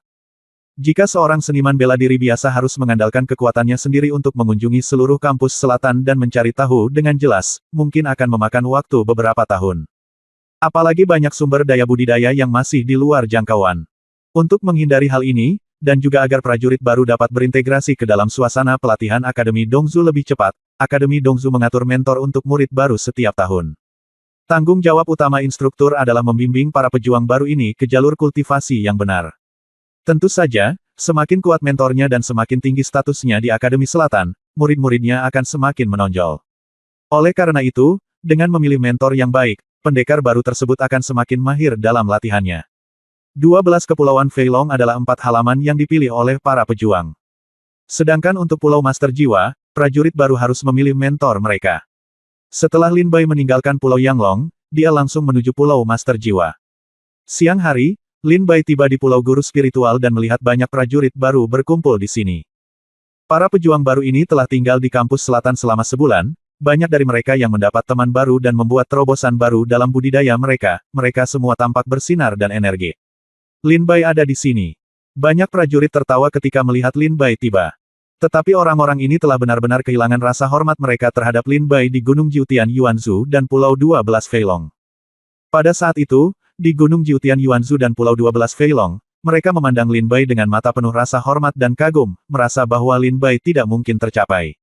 Speaker 1: Jika seorang seniman bela diri biasa harus mengandalkan kekuatannya sendiri untuk mengunjungi seluruh kampus selatan dan mencari tahu dengan jelas, mungkin akan memakan waktu beberapa tahun. Apalagi banyak sumber daya budidaya yang masih di luar jangkauan. Untuk menghindari hal ini, dan juga agar prajurit baru dapat berintegrasi ke dalam suasana pelatihan Akademi Dongzu lebih cepat, Akademi Dongzu mengatur mentor untuk murid baru setiap tahun. Tanggung jawab utama instruktur adalah membimbing para pejuang baru ini ke jalur kultivasi yang benar. Tentu saja, semakin kuat mentornya dan semakin tinggi statusnya di Akademi Selatan, murid-muridnya akan semakin menonjol. Oleh karena itu, dengan memilih mentor yang baik, pendekar baru tersebut akan semakin mahir dalam latihannya. 12 Kepulauan Feilong adalah 4 halaman yang dipilih oleh para pejuang. Sedangkan untuk Pulau Master Jiwa, prajurit baru harus memilih mentor mereka. Setelah Lin Bai meninggalkan Pulau Yanglong, dia langsung menuju Pulau Master Jiwa. Siang hari, Lin Bai tiba di Pulau Guru Spiritual dan melihat banyak prajurit baru berkumpul di sini. Para pejuang baru ini telah tinggal di kampus selatan selama sebulan, banyak dari mereka yang mendapat teman baru dan membuat terobosan baru dalam budidaya mereka semua tampak bersinar dan energi. Lin Bai ada di sini. Banyak prajurit tertawa ketika melihat Lin Bai tiba. Tetapi orang-orang ini telah benar-benar kehilangan rasa hormat mereka terhadap Lin Bai di Gunung Jiutian Yuanzhu dan Pulau 12 Feilong. Pada saat itu, di Gunung Jiutian Yuanzhu dan Pulau 12 Feilong, mereka memandang Lin Bai dengan mata penuh rasa hormat dan kagum, merasa bahwa Lin Bai tidak mungkin tercapai.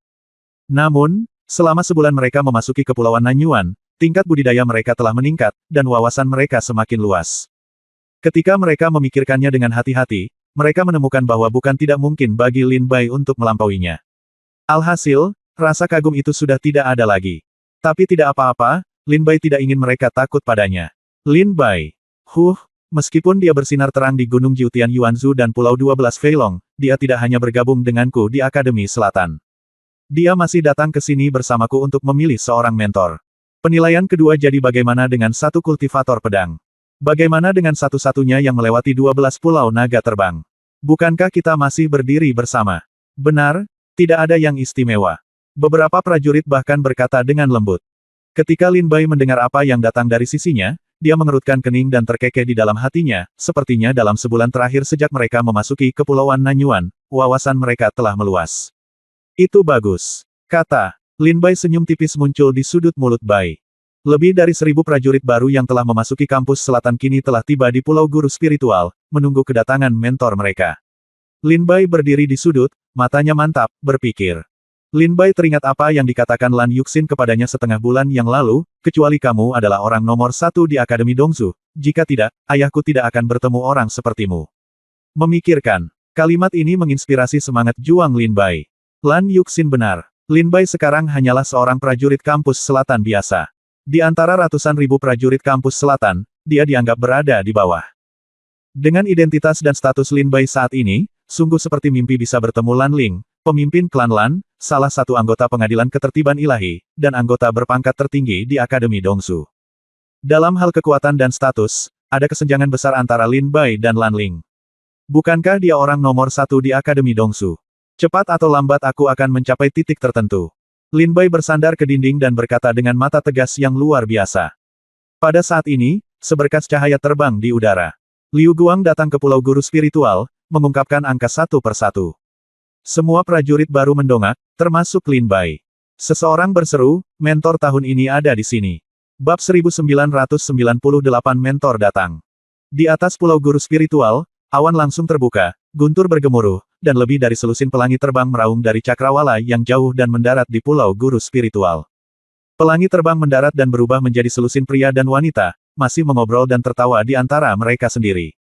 Speaker 1: Namun, selama sebulan mereka memasuki Kepulauan Nanyuan, tingkat budidaya mereka telah meningkat, dan wawasan mereka semakin luas. Ketika mereka memikirkannya dengan hati-hati, mereka menemukan bahwa bukan tidak mungkin bagi Lin Bai untuk melampauinya. Alhasil, rasa kagum itu sudah tidak ada lagi. Tapi tidak apa-apa, Lin Bai tidak ingin mereka takut padanya. Lin Bai. Meskipun dia bersinar terang di Gunung Jiutian Yuanzhu dan Pulau 12 Feilong, dia tidak hanya bergabung denganku di Akademi Selatan. Dia masih datang ke sini bersamaku untuk memilih seorang mentor. Penilaian kedua jadi bagaimana dengan satu kultivator pedang? Bagaimana dengan satu-satunya yang melewati 12 pulau naga terbang? Bukankah kita masih berdiri bersama? Benar, tidak ada yang istimewa. Beberapa prajurit bahkan berkata dengan lembut. Ketika Lin Bai mendengar apa yang datang dari sisinya, dia mengerutkan kening dan terkekeh di dalam hatinya, sepertinya dalam sebulan terakhir sejak mereka memasuki Kepulauan Nanyuan, wawasan mereka telah meluas. Itu bagus. Kata, Lin Bai senyum tipis muncul di sudut mulut Bai. Lebih dari 1000 prajurit baru yang telah memasuki kampus selatan kini telah tiba di Pulau Guru Spiritual, menunggu kedatangan mentor mereka. Lin Bai berdiri di sudut, matanya mantap, berpikir. Lin Bai teringat apa yang dikatakan Lan Yuxin kepadanya setengah bulan yang lalu, kecuali kamu adalah orang nomor 1 di Akademi Dongzu, jika tidak, ayahku tidak akan bertemu orang sepertimu. Memikirkan, kalimat ini menginspirasi semangat juang Lin Bai. Lan Yuxin benar. Lin Bai sekarang hanyalah seorang prajurit kampus selatan biasa. Di antara ratusan ribu prajurit kampus selatan, dia dianggap berada di bawah. Dengan identitas dan status Lin Bai saat ini, sungguh seperti mimpi bisa bertemu Lan Ling, pemimpin klan Lan, salah satu anggota pengadilan ketertiban ilahi, dan anggota berpangkat tertinggi di Akademi Dongzu. Dalam hal kekuatan dan status, ada kesenjangan besar antara Lin Bai dan Lan Ling. Bukankah dia orang nomor 1 di Akademi Dongzu? Cepat atau lambat aku akan mencapai titik tertentu. Lin Bai bersandar ke dinding dan berkata dengan mata tegas yang luar biasa. Pada saat ini, seberkas cahaya terbang di udara. Liu Guang datang ke Pulau Guru Spiritual, mengungkapkan angka satu persatu. Semua prajurit baru mendongak, termasuk Lin Bai. Seseorang berseru, mentor tahun ini ada di sini. Bab 1998 mentor datang. Di atas Pulau Guru Spiritual, awan langsung terbuka, guntur bergemuruh, dan lebih dari selusin pelangi terbang meraung dari cakrawala yang jauh dan mendarat di pulau guru spiritual. Pelangi terbang mendarat dan berubah menjadi selusin pria dan wanita, masih mengobrol dan tertawa di antara mereka sendiri.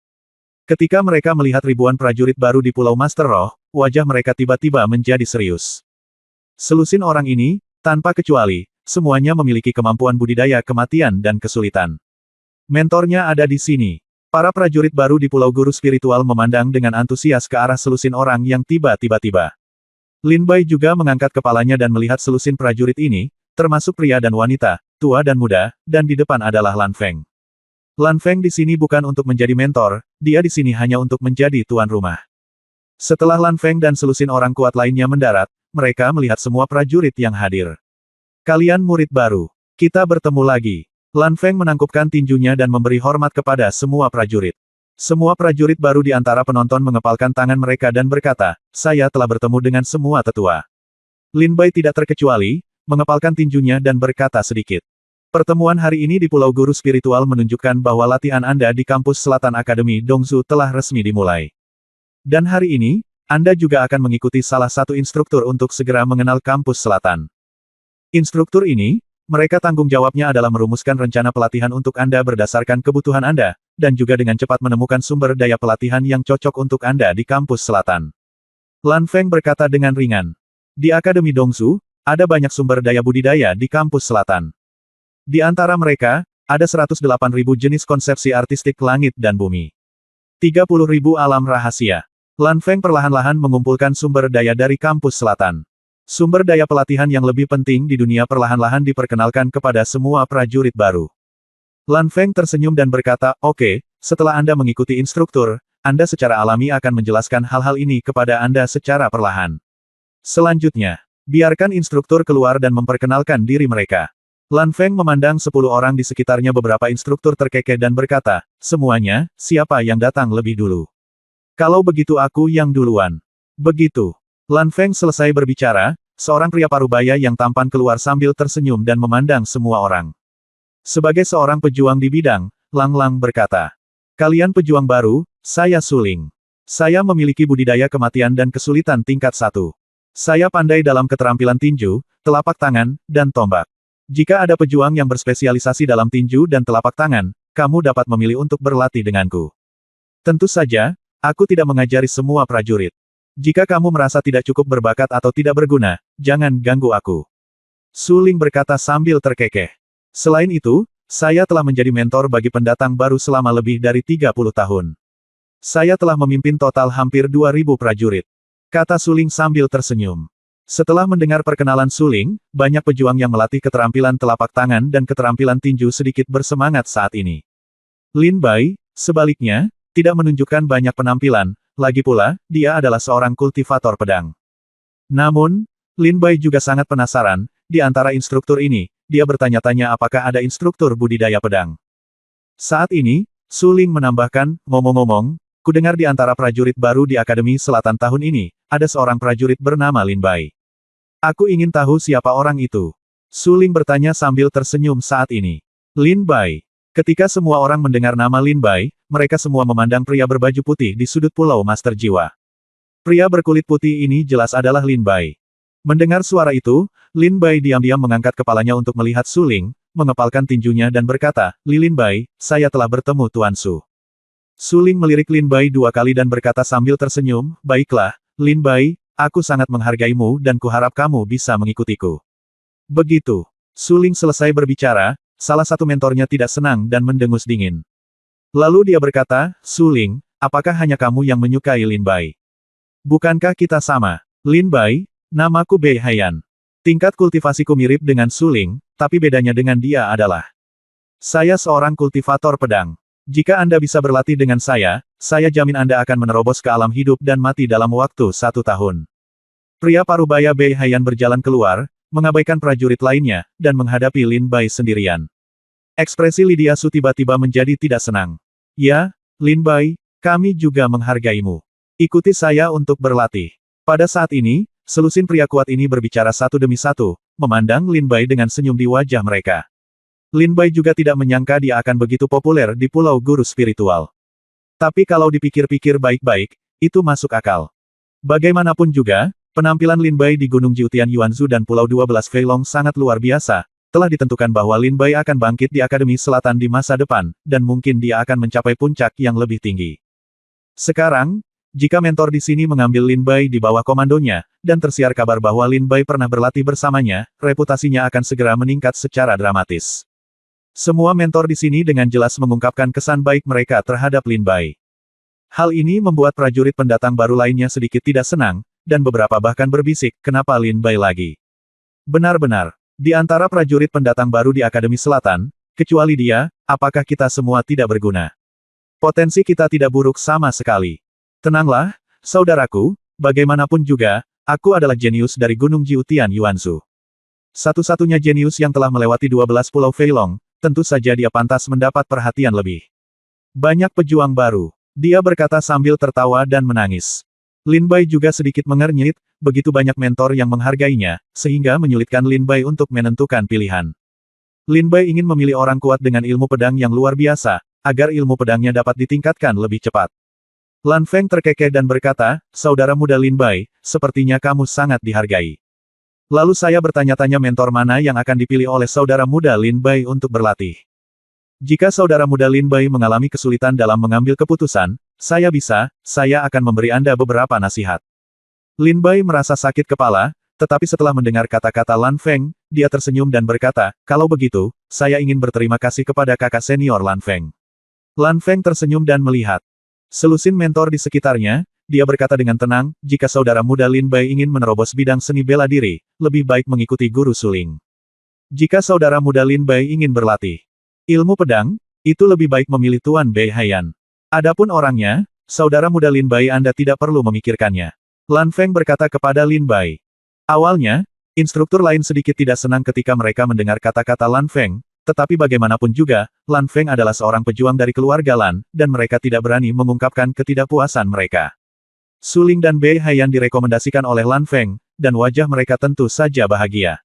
Speaker 1: Ketika mereka melihat ribuan prajurit baru di Pulau Master Roh, wajah mereka tiba-tiba menjadi serius. Selusin orang ini, tanpa kecuali, semuanya memiliki kemampuan budidaya kematian dan kesulitan. Mentornya ada di sini. Para prajurit baru di Pulau Guru Spiritual memandang dengan antusias ke arah selusin orang yang tiba-tiba. Lin Bai juga mengangkat kepalanya dan melihat selusin prajurit ini, termasuk pria dan wanita, tua dan muda, dan di depan adalah Lan Feng. Lan Feng di sini bukan untuk menjadi mentor, dia di sini hanya untuk menjadi tuan rumah. Setelah Lan Feng dan selusin orang kuat lainnya mendarat, mereka melihat semua prajurit yang hadir. Kalian murid baru. Kita bertemu lagi. Lan Feng menangkupkan tinjunya dan memberi hormat kepada semua prajurit. Semua prajurit baru di antara penonton mengepalkan tangan mereka dan berkata, saya telah bertemu dengan semua tetua. Lin Bai tidak terkecuali, mengepalkan tinjunya dan berkata sedikit. Pertemuan hari ini di Pulau Guru Spiritual menunjukkan bahwa latihan Anda di kampus Selatan Akademi Dongzu telah resmi dimulai. Dan hari ini, Anda juga akan mengikuti salah satu instruktur untuk segera mengenal kampus Selatan. Instruktur ini, mereka tanggung jawabnya adalah merumuskan rencana pelatihan untuk Anda berdasarkan kebutuhan Anda, dan juga dengan cepat menemukan sumber daya pelatihan yang cocok untuk Anda di kampus selatan. Lan Feng berkata dengan ringan. Di Akademi Dongzu, ada banyak sumber daya budidaya di kampus selatan. Di antara mereka, ada 108.000 jenis konsepsi artistik langit dan bumi. 30.000 alam rahasia. Lan Feng perlahan-lahan mengumpulkan sumber daya dari kampus selatan. Sumber daya pelatihan yang lebih penting di dunia perlahan-lahan diperkenalkan kepada semua prajurit baru. Lan Feng tersenyum dan berkata, oke, setelah Anda mengikuti instruktur, Anda secara alami akan menjelaskan hal-hal ini kepada Anda secara perlahan. Selanjutnya, biarkan instruktur keluar dan memperkenalkan diri mereka. Lan Feng memandang 10 orang di sekitarnya beberapa instruktur terkekeh dan berkata, semuanya, siapa yang datang lebih dulu? Kalau begitu aku yang duluan. Begitu. Lan Feng selesai berbicara, seorang pria parubaya yang tampan keluar sambil tersenyum dan memandang semua orang. Sebagai seorang pejuang di bidang, Lang Lang berkata, kalian pejuang baru, saya Suling. Saya memiliki budidaya kematian dan kesulitan tingkat 1. Saya pandai dalam keterampilan tinju, telapak tangan, dan tombak. Jika ada pejuang yang berspesialisasi dalam tinju dan telapak tangan, kamu dapat memilih untuk berlatih denganku. Tentu saja, aku tidak mengajari semua prajurit. Jika kamu merasa tidak cukup berbakat atau tidak berguna, jangan ganggu aku. Suling berkata sambil terkekeh. Selain itu, saya telah menjadi mentor bagi pendatang baru selama lebih dari 30 tahun. Saya telah memimpin total hampir 2.000 prajurit. Kata Suling sambil tersenyum. Setelah mendengar perkenalan Suling, banyak pejuang yang melatih keterampilan telapak tangan dan keterampilan tinju sedikit bersemangat saat ini. Lin Bai, sebaliknya, tidak menunjukkan banyak penampilan. Lagi pula, dia adalah seorang kultivator pedang. Namun, Lin Bai juga sangat penasaran, di antara instruktur ini, dia bertanya-tanya apakah ada instruktur budidaya pedang. Saat ini, Suling menambahkan, ngomong-ngomong, kudengar di antara prajurit baru di Akademi Selatan tahun ini, ada seorang prajurit bernama Lin Bai. Aku ingin tahu siapa orang itu. Suling bertanya sambil tersenyum saat ini. Lin Bai. Ketika semua orang mendengar nama Lin Bai, mereka semua memandang pria berbaju putih di sudut pulau Master Jiwa. Pria berkulit putih ini jelas adalah Lin Bai. Mendengar suara itu, Lin Bai diam-diam mengangkat kepalanya untuk melihat Suling, mengepalkan tinjunya dan berkata, Lin Bai, saya telah bertemu Tuan Su. Suling melirik Lin Bai 2 kali dan berkata sambil tersenyum, baiklah, Lin Bai, aku sangat menghargaimu dan kuharap kamu bisa mengikutiku. Begitu. Suling selesai berbicara, salah satu mentornya tidak senang dan mendengus dingin. Lalu dia berkata, Suling, apakah hanya kamu yang menyukai Lin Bai? Bukankah kita sama? Lin Bai, namaku Bei Haiyan. Tingkat kultivasiku mirip dengan Suling, tapi bedanya dengan dia adalah saya seorang kultivator pedang. Jika Anda bisa berlatih dengan saya jamin Anda akan menerobos ke alam hidup dan mati dalam waktu 1 tahun. Pria parubaya Bei Haiyan berjalan keluar, mengabaikan prajurit lainnya, dan menghadapi Lin Bai sendirian. Ekspresi Lydia Su tiba-tiba menjadi tidak senang. Ya, Lin Bai, kami juga menghargaimu. Ikuti saya untuk berlatih. Pada saat ini, selusin pria kuat ini berbicara satu demi satu, memandang Lin Bai dengan senyum di wajah mereka. Lin Bai juga tidak menyangka dia akan begitu populer di Pulau Guru Spiritual. Tapi kalau dipikir-pikir baik-baik, itu masuk akal. Bagaimanapun juga, penampilan Lin Bai di Gunung Jiutian Yuanzhu dan Pulau 12 Feilong sangat luar biasa. Telah ditentukan bahwa Lin Bai akan bangkit di Akademi Selatan di masa depan, dan mungkin dia akan mencapai puncak yang lebih tinggi. Sekarang, jika mentor di sini mengambil Lin Bai di bawah komandonya, dan tersiar kabar bahwa Lin Bai pernah berlatih bersamanya, reputasinya akan segera meningkat secara dramatis. Semua mentor di sini dengan jelas mengungkapkan kesan baik mereka terhadap Lin Bai. Hal ini membuat prajurit pendatang baru lainnya sedikit tidak senang, dan beberapa bahkan berbisik, kenapa Lin Bai lagi? Benar-benar, di antara prajurit pendatang baru di Akademi Selatan, kecuali dia, apakah kita semua tidak berguna? Potensi kita tidak buruk sama sekali. Tenanglah, saudaraku, bagaimanapun juga, aku adalah jenius dari Gunung Jiutian Yuanzhu. Satu-satunya jenius yang telah melewati 12 pulau Feilong, tentu saja dia pantas mendapat perhatian lebih. Banyak pejuang baru, dia berkata sambil tertawa dan menangis. Lin Bai juga sedikit mengernyit, begitu banyak mentor yang menghargainya, sehingga menyulitkan Lin Bai untuk menentukan pilihan. Lin Bai ingin memilih orang kuat dengan ilmu pedang yang luar biasa, agar ilmu pedangnya dapat ditingkatkan lebih cepat. Lan Feng terkekeh dan berkata, saudara muda Lin Bai, sepertinya kamu sangat dihargai. Lalu saya bertanya-tanya mentor mana yang akan dipilih oleh saudara muda Lin Bai untuk berlatih. Jika saudara muda Lin Bai mengalami kesulitan dalam mengambil keputusan, saya akan memberi Anda beberapa nasihat. Lin Bai merasa sakit kepala, tetapi setelah mendengar kata-kata Lan Feng, dia tersenyum dan berkata, kalau begitu, saya ingin berterima kasih kepada kakak senior Lan Feng. Lan Feng tersenyum dan melihat selusin mentor di sekitarnya, dia berkata dengan tenang, jika saudara muda Lin Bai ingin menerobos bidang seni bela diri, lebih baik mengikuti guru suling. Jika saudara muda Lin Bai ingin berlatih ilmu pedang, itu lebih baik memilih Tuan Bei Haiyan. Adapun orangnya, saudara muda Lin Bai Anda tidak perlu memikirkannya. Lan Feng berkata kepada Lin Bai. Awalnya, instruktur lain sedikit tidak senang ketika mereka mendengar kata-kata Lan Feng, tetapi bagaimanapun juga, Lan Feng adalah seorang pejuang dari keluarga Lan, dan mereka tidak berani mengungkapkan ketidakpuasan mereka. Suling dan Bei Haiyan direkomendasikan oleh Lan Feng, dan wajah mereka tentu saja bahagia.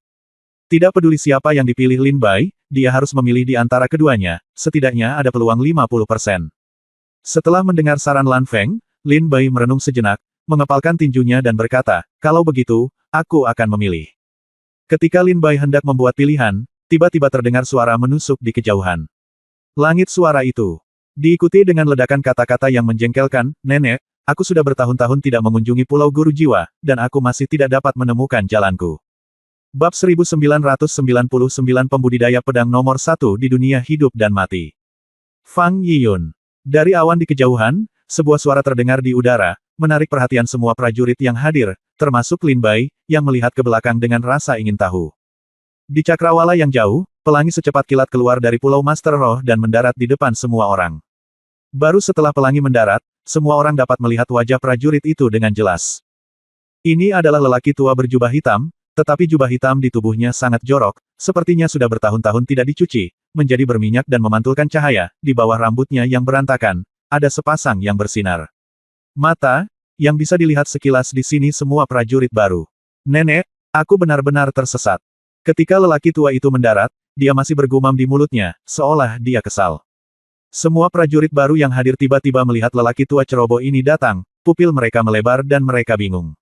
Speaker 1: Tidak peduli siapa yang dipilih Lin Bai, dia harus memilih di antara keduanya, setidaknya ada peluang 50%. Setelah mendengar saran Lan Feng, Lin Bai merenung sejenak, mengepalkan tinjunya dan berkata, kalau begitu, aku akan memilih. Ketika Lin Bai hendak membuat pilihan, tiba-tiba terdengar suara menusuk di kejauhan. Langit suara itu diikuti dengan ledakan kata-kata yang menjengkelkan, nenek, aku sudah bertahun-tahun tidak mengunjungi Pulau Guru Jiwa, dan aku masih tidak dapat menemukan jalanku. Bab 1999 Pembudidaya Pedang nomor 1 di dunia hidup dan mati. Fang Yiyun. Dari awan di kejauhan, sebuah suara terdengar di udara, menarik perhatian semua prajurit yang hadir, termasuk Lin Bai, yang melihat ke belakang dengan rasa ingin tahu. Di cakrawala yang jauh, pelangi secepat kilat keluar dari Pulau Master Roh dan mendarat di depan semua orang. Baru setelah pelangi mendarat, semua orang dapat melihat wajah prajurit itu dengan jelas. Ini adalah lelaki tua berjubah hitam, tetapi jubah hitam di tubuhnya sangat jorok, sepertinya sudah bertahun-tahun tidak dicuci, menjadi berminyak dan memantulkan cahaya, di bawah rambutnya yang berantakan, ada sepasang yang bersinar. Mata, yang bisa dilihat sekilas di sini semua prajurit baru. Nenek, aku benar-benar tersesat. Ketika lelaki tua itu mendarat, dia masih bergumam di mulutnya, seolah dia kesal. Semua prajurit baru yang hadir tiba-tiba melihat lelaki tua ceroboh ini datang, pupil mereka melebar dan mereka bingung.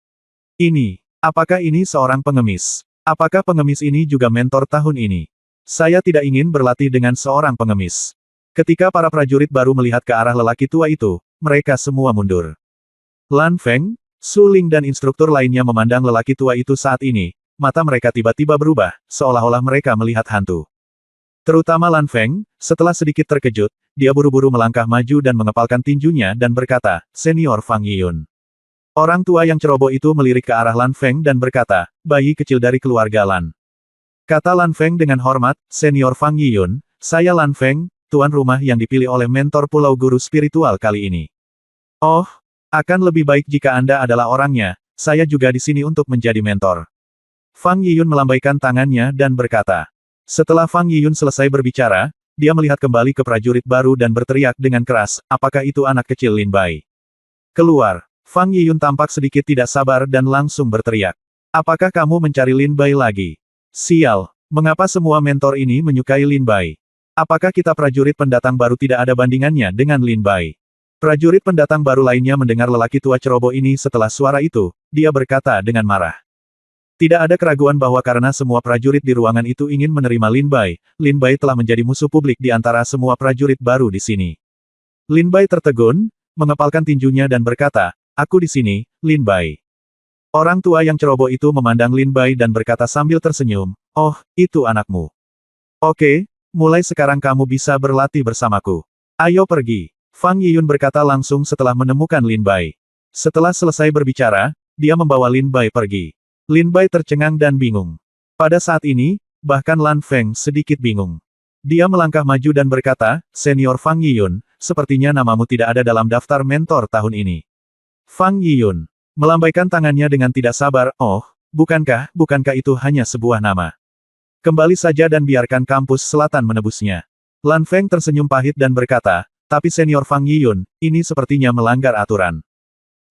Speaker 1: Apakah ini seorang pengemis? Apakah pengemis ini juga mentor tahun ini? Saya tidak ingin berlatih dengan seorang pengemis. Ketika para prajurit baru melihat ke arah lelaki tua itu, mereka semua mundur. Lan Feng, Su Ling dan instruktur lainnya memandang lelaki tua itu saat ini, mata mereka tiba-tiba berubah, seolah-olah mereka melihat hantu. Terutama Lan Feng, setelah sedikit terkejut, dia buru-buru melangkah maju dan mengepalkan tinjunya dan berkata, Senior Fang Yiyun. Orang tua yang ceroboh itu melirik ke arah Lan Feng dan berkata, bayi kecil dari keluarga Lan. Kata Lan Feng dengan hormat, Senior Fang Yiyun, saya Lan Feng, tuan rumah yang dipilih oleh mentor Pulau Guru Spiritual kali ini. Oh, akan lebih baik jika Anda adalah orangnya, saya juga di sini untuk menjadi mentor. Fang Yiyun melambaikan tangannya dan berkata. Setelah Fang Yiyun selesai berbicara, dia melihat kembali ke prajurit baru dan berteriak dengan keras, apakah itu anak kecil Lin Bai? Keluar. Fang Yiyun tampak sedikit tidak sabar dan langsung berteriak. Apakah kamu mencari Lin Bai lagi? Sial, mengapa semua mentor ini menyukai Lin Bai? Apakah kita prajurit pendatang baru tidak ada bandingannya dengan Lin Bai? Prajurit pendatang baru lainnya mendengar lelaki tua ceroboh ini setelah suara itu, dia berkata dengan marah. Tidak ada keraguan bahwa karena semua prajurit di ruangan itu ingin menerima Lin Bai telah menjadi musuh publik di antara semua prajurit baru di sini. Lin Bai tertegun, mengepalkan tinjunya dan berkata, "Aku di sini, Lin Bai." Orang tua yang ceroboh itu memandang Lin Bai dan berkata sambil tersenyum, "Oh, itu anakmu. Oke, mulai sekarang kamu bisa berlatih bersamaku. Ayo pergi." Fang Yiyun berkata langsung setelah menemukan Lin Bai. Setelah selesai berbicara, dia membawa Lin Bai pergi. Lin Bai tercengang dan bingung. Pada saat ini, bahkan Lan Feng sedikit bingung. Dia melangkah maju dan berkata, "Senior Fang Yiyun, sepertinya namamu tidak ada dalam daftar mentor tahun ini." Fang Yiyun melambaikan tangannya dengan tidak sabar, "Oh, bukankah itu hanya sebuah nama? Kembali saja dan biarkan kampus selatan menebusnya." Lan Feng tersenyum pahit dan berkata, "Tapi Senior Fang Yiyun, ini sepertinya melanggar aturan."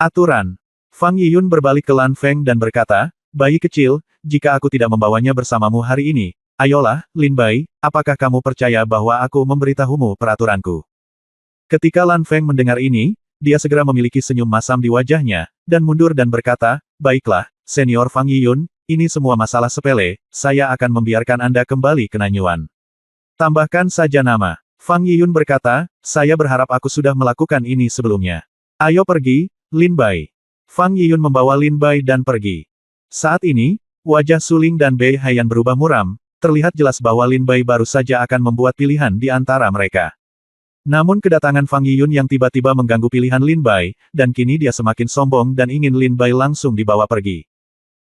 Speaker 1: "Aturan?" Fang Yiyun berbalik ke Lan Feng dan berkata, "Bayi kecil, jika aku tidak membawanya bersamamu hari ini, ayolah, Lin Bai, apakah kamu percaya bahwa aku memberitahumu peraturanku?" Ketika Lan Feng mendengar ini, dia segera memiliki senyum masam di wajahnya, dan mundur dan berkata, "Baiklah, Senior Fang Yiyun, ini semua masalah sepele, saya akan membiarkan Anda kembali ke Nanyuan. Tambahkan saja nama." Fang Yiyun berkata, "Saya berharap aku sudah melakukan ini sebelumnya. Ayo pergi, Lin Bai." Fang Yiyun membawa Lin Bai dan pergi. Saat ini, wajah Suling dan Bei Haiyan berubah muram, terlihat jelas bahwa Lin Bai baru saja akan membuat pilihan di antara mereka. Namun kedatangan Fang Yiyun yang tiba-tiba mengganggu pilihan Lin Bai, dan kini dia semakin sombong dan ingin Lin Bai langsung dibawa pergi.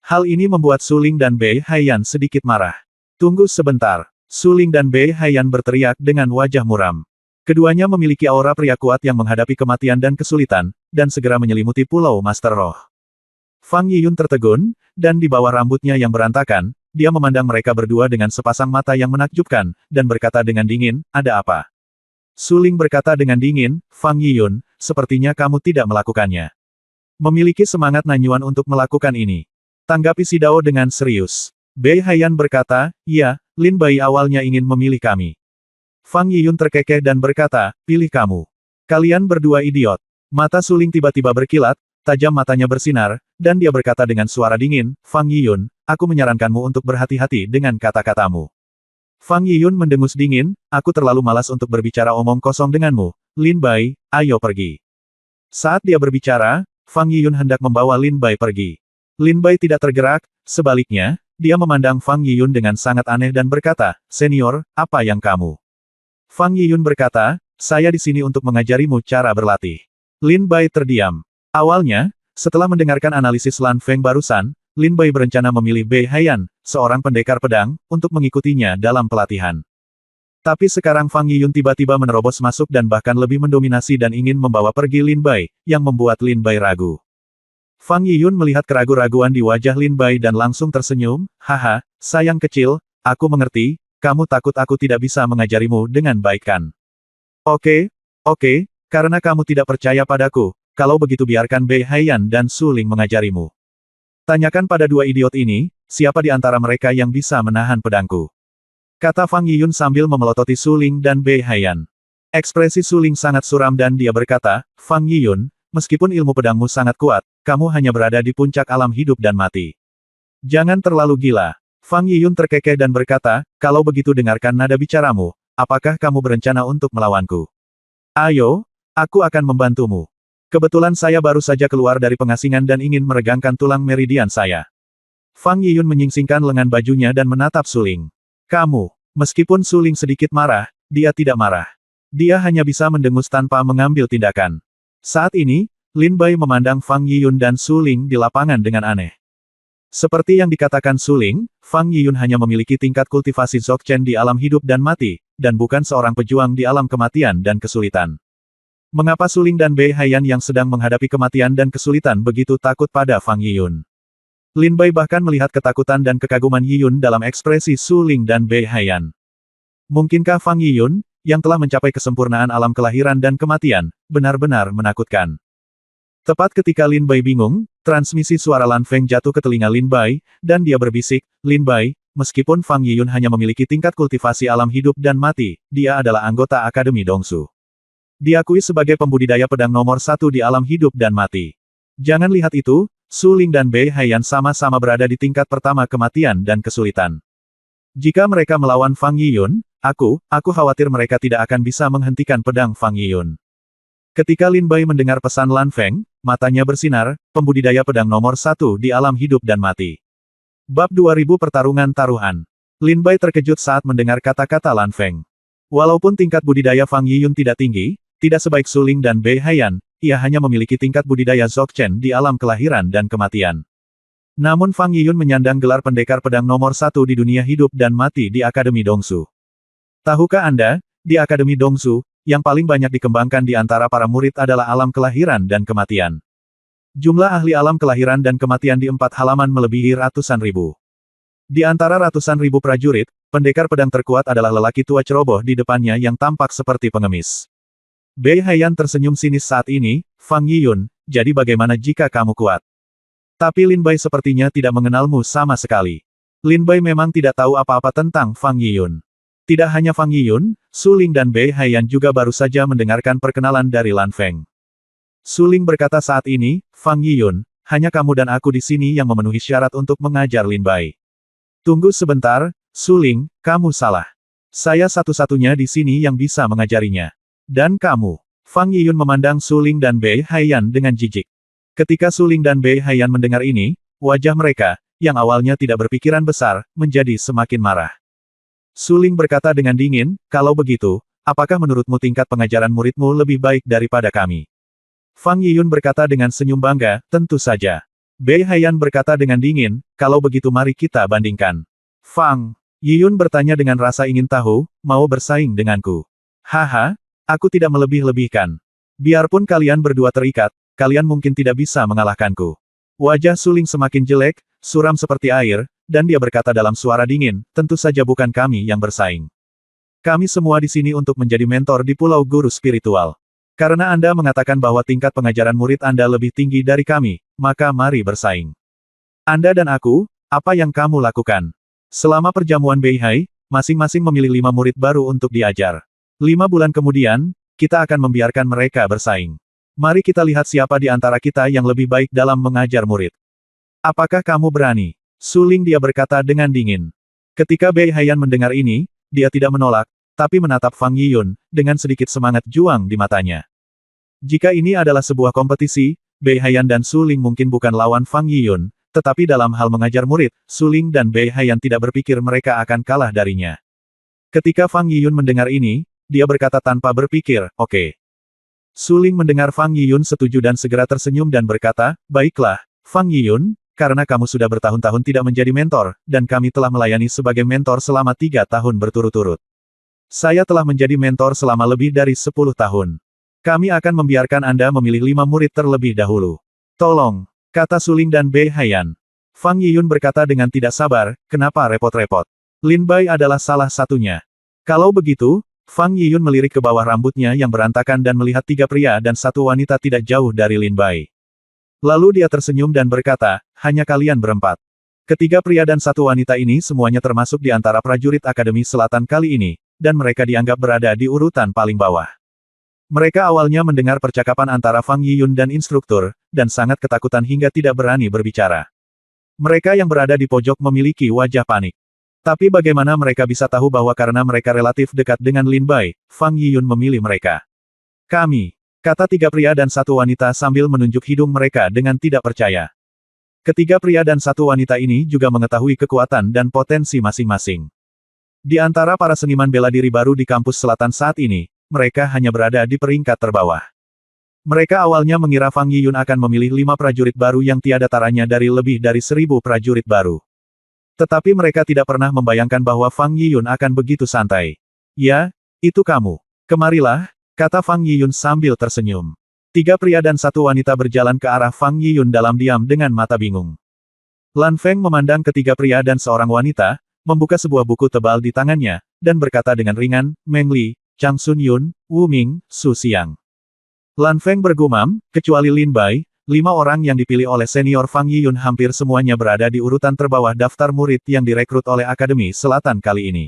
Speaker 1: Hal ini membuat Suling dan Bei Haiyan sedikit marah. "Tunggu sebentar." Suling dan Bei Haiyan berteriak dengan wajah muram. Keduanya memiliki aura pria kuat yang menghadapi kematian dan kesulitan, dan segera menyelimuti Pulau Master Roh. Fang Yiyun tertegun, dan di bawah rambutnya yang berantakan, dia memandang mereka berdua dengan sepasang mata yang menakjubkan, dan berkata dengan dingin, "Ada apa?" Suling berkata dengan dingin, "Fang Yiyun, sepertinya kamu tidak melakukannya. Memiliki semangat Nanyuan untuk melakukan ini." Tanggapi si Dao dengan serius. Bei Haiyan berkata, "Ya, Lin Bai awalnya ingin memilih kami." Fang Yiyun terkekeh dan berkata, "Pilih kamu. Kalian berdua idiot." Mata Suling tiba-tiba berkilat, tajam matanya bersinar, dan dia berkata dengan suara dingin, "Fang Yiyun, aku menyarankanmu untuk berhati-hati dengan kata-katamu." Fang Yiyun mendengus dingin, "Aku terlalu malas untuk berbicara omong kosong denganmu. Lin Bai, ayo pergi." Saat dia berbicara, Fang Yiyun hendak membawa Lin Bai pergi. Lin Bai tidak tergerak, sebaliknya, dia memandang Fang Yiyun dengan sangat aneh dan berkata, "Senior, apa yang kamu?" Fang Yiyun berkata, "Saya di sini untuk mengajarimu cara berlatih." Lin Bai terdiam. Awalnya, setelah mendengarkan analisis Lan Feng barusan, Lin Bai berencana memilih Bei Haiyan, seorang pendekar pedang, untuk mengikutinya dalam pelatihan. Tapi sekarang Fang Yiyun tiba-tiba menerobos masuk dan bahkan lebih mendominasi dan ingin membawa pergi Lin Bai, yang membuat Lin Bai ragu. Fang Yiyun melihat keraguan-raguan di wajah Lin Bai dan langsung tersenyum, "Haha, sayang kecil, aku mengerti, kamu takut aku tidak bisa mengajarimu dengan baik kan? Oke, karena kamu tidak percaya padaku, kalau begitu biarkan Bei Haiyan dan Suling mengajarimu. Tanyakan pada dua idiot ini, siapa di antara mereka yang bisa menahan pedangku?" Kata Fang Yiyun sambil memelototi Suling dan Bei Haiyan. Ekspresi Suling sangat suram dan dia berkata, "Fang Yiyun, meskipun ilmu pedangmu sangat kuat, kamu hanya berada di puncak alam hidup dan mati. Jangan terlalu gila." Fang Yiyun terkekeh dan berkata, "Kalau begitu dengarkan nada bicaramu, apakah kamu berencana untuk melawanku? Ayo, aku akan membantumu. Kebetulan saya baru saja keluar dari pengasingan dan ingin meregangkan tulang meridian saya." Fang Yiyun menyingsingkan lengan bajunya dan menatap Suling. "Kamu." Meskipun Suling sedikit marah, dia tidak marah. Dia hanya bisa mendengus tanpa mengambil tindakan. Saat ini, Lin Bai memandang Fang Yiyun dan Suling di lapangan dengan aneh. Seperti yang dikatakan Suling, Fang Yiyun hanya memiliki tingkat kultivasi Dzogchen di alam hidup dan mati, dan bukan seorang pejuang di alam kematian dan kesulitan. Mengapa Suling dan Bei Haiyan yang sedang menghadapi kematian dan kesulitan begitu takut pada Fang Yiyun? Lin Bai bahkan melihat ketakutan dan kekaguman Yiyun dalam ekspresi Suling dan Bei Haiyan. Mungkinkah Fang Yiyun, yang telah mencapai kesempurnaan alam kelahiran dan kematian, benar-benar menakutkan? Tepat ketika Lin Bai bingung, transmisi suara Lan Feng jatuh ke telinga Lin Bai, dan dia berbisik, "Lin Bai, meskipun Fang Yiyun hanya memiliki tingkat kultivasi alam hidup dan mati, dia adalah anggota Akademi Dongsu. Diakui sebagai pembudidaya pedang nomor satu di alam hidup dan mati. Jangan lihat itu, Su Ling dan Bei Haiyan sama-sama berada di tingkat pertama kematian dan kesulitan. Jika mereka melawan Fang Yiyun, aku khawatir mereka tidak akan bisa menghentikan pedang Fang Yiyun. Ketika Lin Bai mendengar pesan Lan Feng, matanya bersinar, pembudidaya pedang nomor satu di alam hidup dan mati. Bab 2000 Pertarungan Taruhan. Lin Bai terkejut saat mendengar kata-kata Lan Feng. Walaupun tingkat budidaya Fang Yiyun tidak tinggi, tidak sebaik Su Ling dan Bei Haiyan, ia hanya memiliki tingkat budidaya Dzogchen di alam kelahiran dan kematian. Namun Fang Yiyun menyandang gelar pendekar pedang nomor satu di dunia hidup dan mati di Akademi Dongsu. Tahukah Anda, di Akademi Dongsu, yang paling banyak dikembangkan di antara para murid adalah alam kelahiran dan kematian. Jumlah ahli alam kelahiran dan kematian di 4 halaman melebihi ratusan ribu. Di antara ratusan ribu prajurit, pendekar pedang terkuat adalah lelaki tua ceroboh di depannya yang tampak seperti pengemis. Bei Haiyan tersenyum sinis saat ini, Fang Yiyun, jadi bagaimana jika kamu kuat? Tapi Lin Bai sepertinya tidak mengenalmu sama sekali. Lin Bai memang tidak tahu apa-apa tentang Fang Yiyun. Tidak hanya Fang Yiyun, Su Ling dan Bei Haiyan juga baru saja mendengarkan perkenalan dari Lan Feng. Su Ling berkata saat ini, Fang Yiyun, hanya kamu dan aku di sini yang memenuhi syarat untuk mengajar Lin Bai. Tunggu sebentar, Su Ling, kamu salah. Saya satu-satunya di sini yang bisa mengajarinya. Dan kamu. Fang Yiyun memandang Su Ling dan Bei Haiyan dengan jijik. Ketika Su Ling dan Bei Haiyan mendengar ini, wajah mereka, yang awalnya tidak berpikiran besar, menjadi semakin marah. Su Ling berkata dengan dingin, kalau begitu, apakah menurutmu tingkat pengajaran muridmu lebih baik daripada kami? Fang Yiyun berkata dengan senyum bangga, tentu saja. Bei Haiyan berkata dengan dingin, kalau begitu mari kita bandingkan. Fang Yiyun bertanya dengan rasa ingin tahu, mau bersaing denganku? Haha, aku tidak melebih-lebihkan. Biarpun kalian berdua terikat, kalian mungkin tidak bisa mengalahkanku. Wajah Su Ling semakin jelek, suram seperti air, dan dia berkata dalam suara dingin, tentu saja bukan kami yang bersaing. Kami semua di sini untuk menjadi mentor di Pulau Guru Spiritual. Karena Anda mengatakan bahwa tingkat pengajaran murid Anda lebih tinggi dari kami, maka mari bersaing. Anda dan aku, apa yang kamu lakukan? Selama perjamuan Beihai, masing-masing memilih 5 murid baru untuk diajar. 5 bulan kemudian, kita akan membiarkan mereka bersaing. Mari kita lihat siapa di antara kita yang lebih baik dalam mengajar murid. Apakah kamu berani? Su Ling dia berkata dengan dingin. Ketika Bei Haiyan mendengar ini, dia tidak menolak, tapi menatap Fang Yiyun, dengan sedikit semangat juang di matanya. Jika ini adalah sebuah kompetisi, Bei Haiyan dan Su Ling mungkin bukan lawan Fang Yiyun, tetapi dalam hal mengajar murid, Su Ling dan Bei Haiyan tidak berpikir mereka akan kalah darinya. Ketika Fang Yiyun mendengar ini, dia berkata tanpa berpikir, oke. Su Ling mendengar Fang Yiyun setuju dan segera tersenyum dan berkata, baiklah, Fang Yiyun, karena kamu sudah bertahun-tahun tidak menjadi mentor, dan kami telah melayani sebagai mentor selama 3 tahun berturut-turut. Saya telah menjadi mentor selama lebih dari 10 tahun. Kami akan membiarkan Anda memilih 5 murid terlebih dahulu. Tolong, kata Su Ling dan Bei Haiyan. Fang Yiyun berkata dengan tidak sabar, kenapa repot-repot? Lin Bai adalah salah satunya. Kalau begitu, Fang Yiyun melirik ke bawah rambutnya yang berantakan dan melihat 3 pria dan 1 wanita tidak jauh dari Lin Bai. Lalu dia tersenyum dan berkata, hanya kalian berempat. Ketiga pria dan 1 wanita ini semuanya termasuk di antara prajurit Akademi Selatan kali ini, dan mereka dianggap berada di urutan paling bawah. Mereka awalnya mendengar percakapan antara Fang Yiyun dan instruktur, dan sangat ketakutan hingga tidak berani berbicara. Mereka yang berada di pojok memiliki wajah panik. Tapi bagaimana mereka bisa tahu bahwa karena mereka relatif dekat dengan Lin Bai, Fang Yiyun memilih mereka? Kami, kata 3 pria dan 1 wanita sambil menunjuk hidung mereka dengan tidak percaya. Ketiga pria dan 1 wanita ini juga mengetahui kekuatan dan potensi masing-masing. Di antara para seniman bela diri baru di kampus selatan saat ini, mereka hanya berada di peringkat terbawah. Mereka awalnya mengira Fang Yiyun akan memilih 5 prajurit baru yang tiada taranya dari lebih dari 1000 prajurit baru. Tetapi mereka tidak pernah membayangkan bahwa Fang Yiyun akan begitu santai. Ya, itu kamu. Kemarilah, kata Fang Yiyun sambil tersenyum. 3 pria dan 1 wanita berjalan ke arah Fang Yiyun dalam diam dengan mata bingung. Lan Feng memandang ketiga pria dan seorang wanita, membuka sebuah buku tebal di tangannya, dan berkata dengan ringan, Meng Li, Chang Sun Yun, Wu Ming, Su Xiang. Lan Feng bergumam, kecuali Lin Bai, 5 orang yang dipilih oleh senior Fang Yiyun hampir semuanya berada di urutan terbawah daftar murid yang direkrut oleh Akademi Selatan kali ini.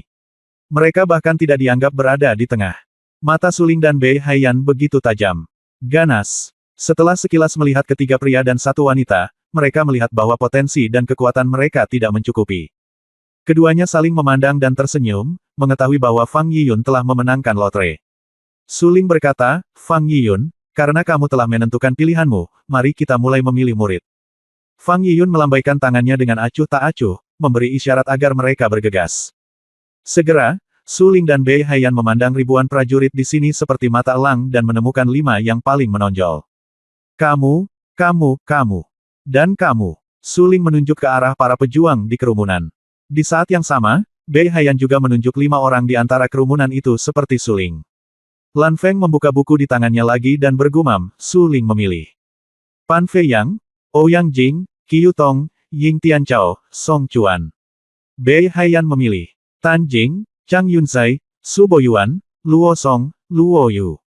Speaker 1: Mereka bahkan tidak dianggap berada di tengah. Mata Suling dan Bei Haiyan begitu tajam. Ganas. Setelah sekilas melihat ketiga pria dan satu wanita, mereka melihat bahwa potensi dan kekuatan mereka tidak mencukupi. Keduanya saling memandang dan tersenyum, mengetahui bahwa Fang Yiyun telah memenangkan lotre. Suling berkata, Fang Yiyun, karena kamu telah menentukan pilihanmu, mari kita mulai memilih murid. Fang Yiyun melambaikan tangannya dengan acuh tak acuh, memberi isyarat agar mereka bergegas. Segera, Suling dan Bei Haiyan memandang ribuan prajurit di sini seperti mata elang dan menemukan 5 yang paling menonjol. Kamu, dan kamu. Suling menunjuk ke arah para pejuang di kerumunan. Di saat yang sama, Bei Haiyan juga menunjuk 5 orang di antara kerumunan itu seperti Suling. Lan Feng membuka buku di tangannya lagi dan bergumam, Suling memilih. Pan Fei Yang, Ouyang Jing, Qiu Tong, Ying Tianchao, Song Chuan. Bei Haiyan memilih. Tan Jing, Chang Yunzai, Su Boyuan, Luo Song, Luo Yu.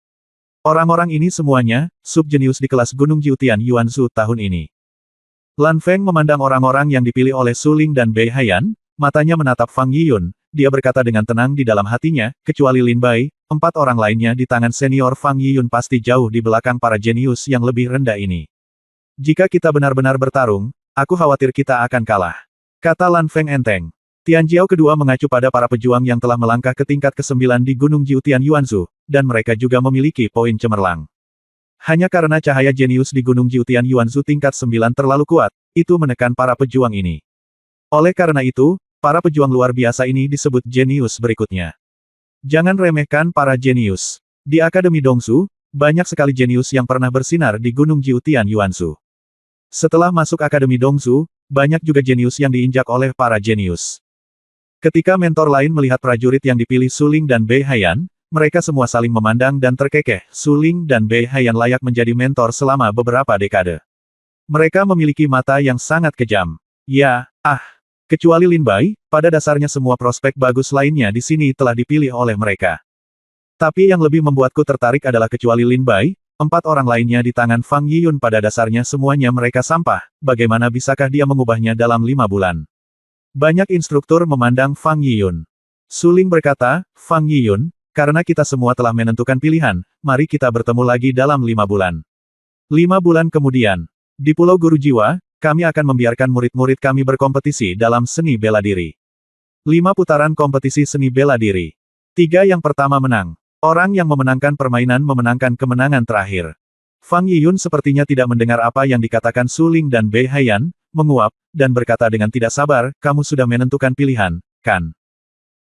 Speaker 1: Orang-orang ini semuanya, subjenius di kelas Gunung Jiutian Yuanzu tahun ini. Lan Feng memandang orang-orang yang dipilih oleh Suling dan Bei Haiyan, matanya menatap Fang Yiyun, dia berkata dengan tenang di dalam hatinya, kecuali Lin Bai, 4 orang lainnya di tangan senior Fang Yiyun pasti jauh di belakang para jenius yang lebih rendah ini. Jika kita benar-benar bertarung, aku khawatir kita akan kalah. Kata Lan Feng enteng. Tianjiao kedua mengacu pada para pejuang yang telah melangkah ke tingkat ke-9 di Gunung Jiutian Yuanzu, dan mereka juga memiliki poin cemerlang. Hanya karena cahaya jenius di Gunung Jiutian Yuanzu tingkat 9 terlalu kuat, itu menekan para pejuang ini. Oleh karena itu, para pejuang luar biasa ini disebut jenius berikutnya. Jangan remehkan para jenius. Di Akademi Dongsu, banyak sekali jenius yang pernah bersinar di Gunung Jiutian Yuanzu. Setelah masuk Akademi Dongsu, banyak juga jenius yang diinjak oleh para jenius. Ketika mentor lain melihat prajurit yang dipilih Suling dan Bei Haiyan, mereka semua saling memandang dan terkekeh. Suling dan Bei Haiyan layak menjadi mentor selama beberapa dekade. Mereka memiliki mata yang sangat kejam. Ya, kecuali Lin Bai, pada dasarnya semua prospek bagus lainnya di sini telah dipilih oleh mereka. Tapi yang lebih membuatku tertarik adalah kecuali Lin Bai, 4 orang lainnya di tangan Fang Yiyun pada dasarnya semuanya mereka sampah, bagaimana bisakah dia mengubahnya dalam 5 bulan? Banyak instruktur memandang Fang Yiyun. Suling berkata, Fang Yiyun, karena kita semua telah menentukan pilihan, mari kita bertemu lagi dalam 5 bulan. 5 bulan kemudian, di Pulau Guru Jiwa, kami akan membiarkan murid-murid kami berkompetisi dalam seni bela diri. 5 putaran kompetisi seni bela diri. 3 yang pertama menang. Orang yang memenangkan permainan memenangkan kemenangan terakhir. Fang Yiyun sepertinya tidak mendengar apa yang dikatakan Suling dan Bei Haiyan, menguap, dan berkata dengan tidak sabar, kamu sudah menentukan pilihan, kan?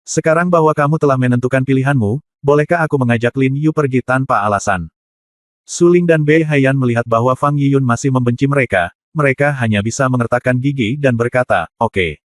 Speaker 1: Sekarang bahwa kamu telah menentukan pilihanmu, bolehkah aku mengajak Lin Yu pergi tanpa alasan? Suling dan Bei Haiyan melihat bahwa Fang Yiyun masih membenci mereka hanya bisa mengertakkan gigi dan berkata, oke.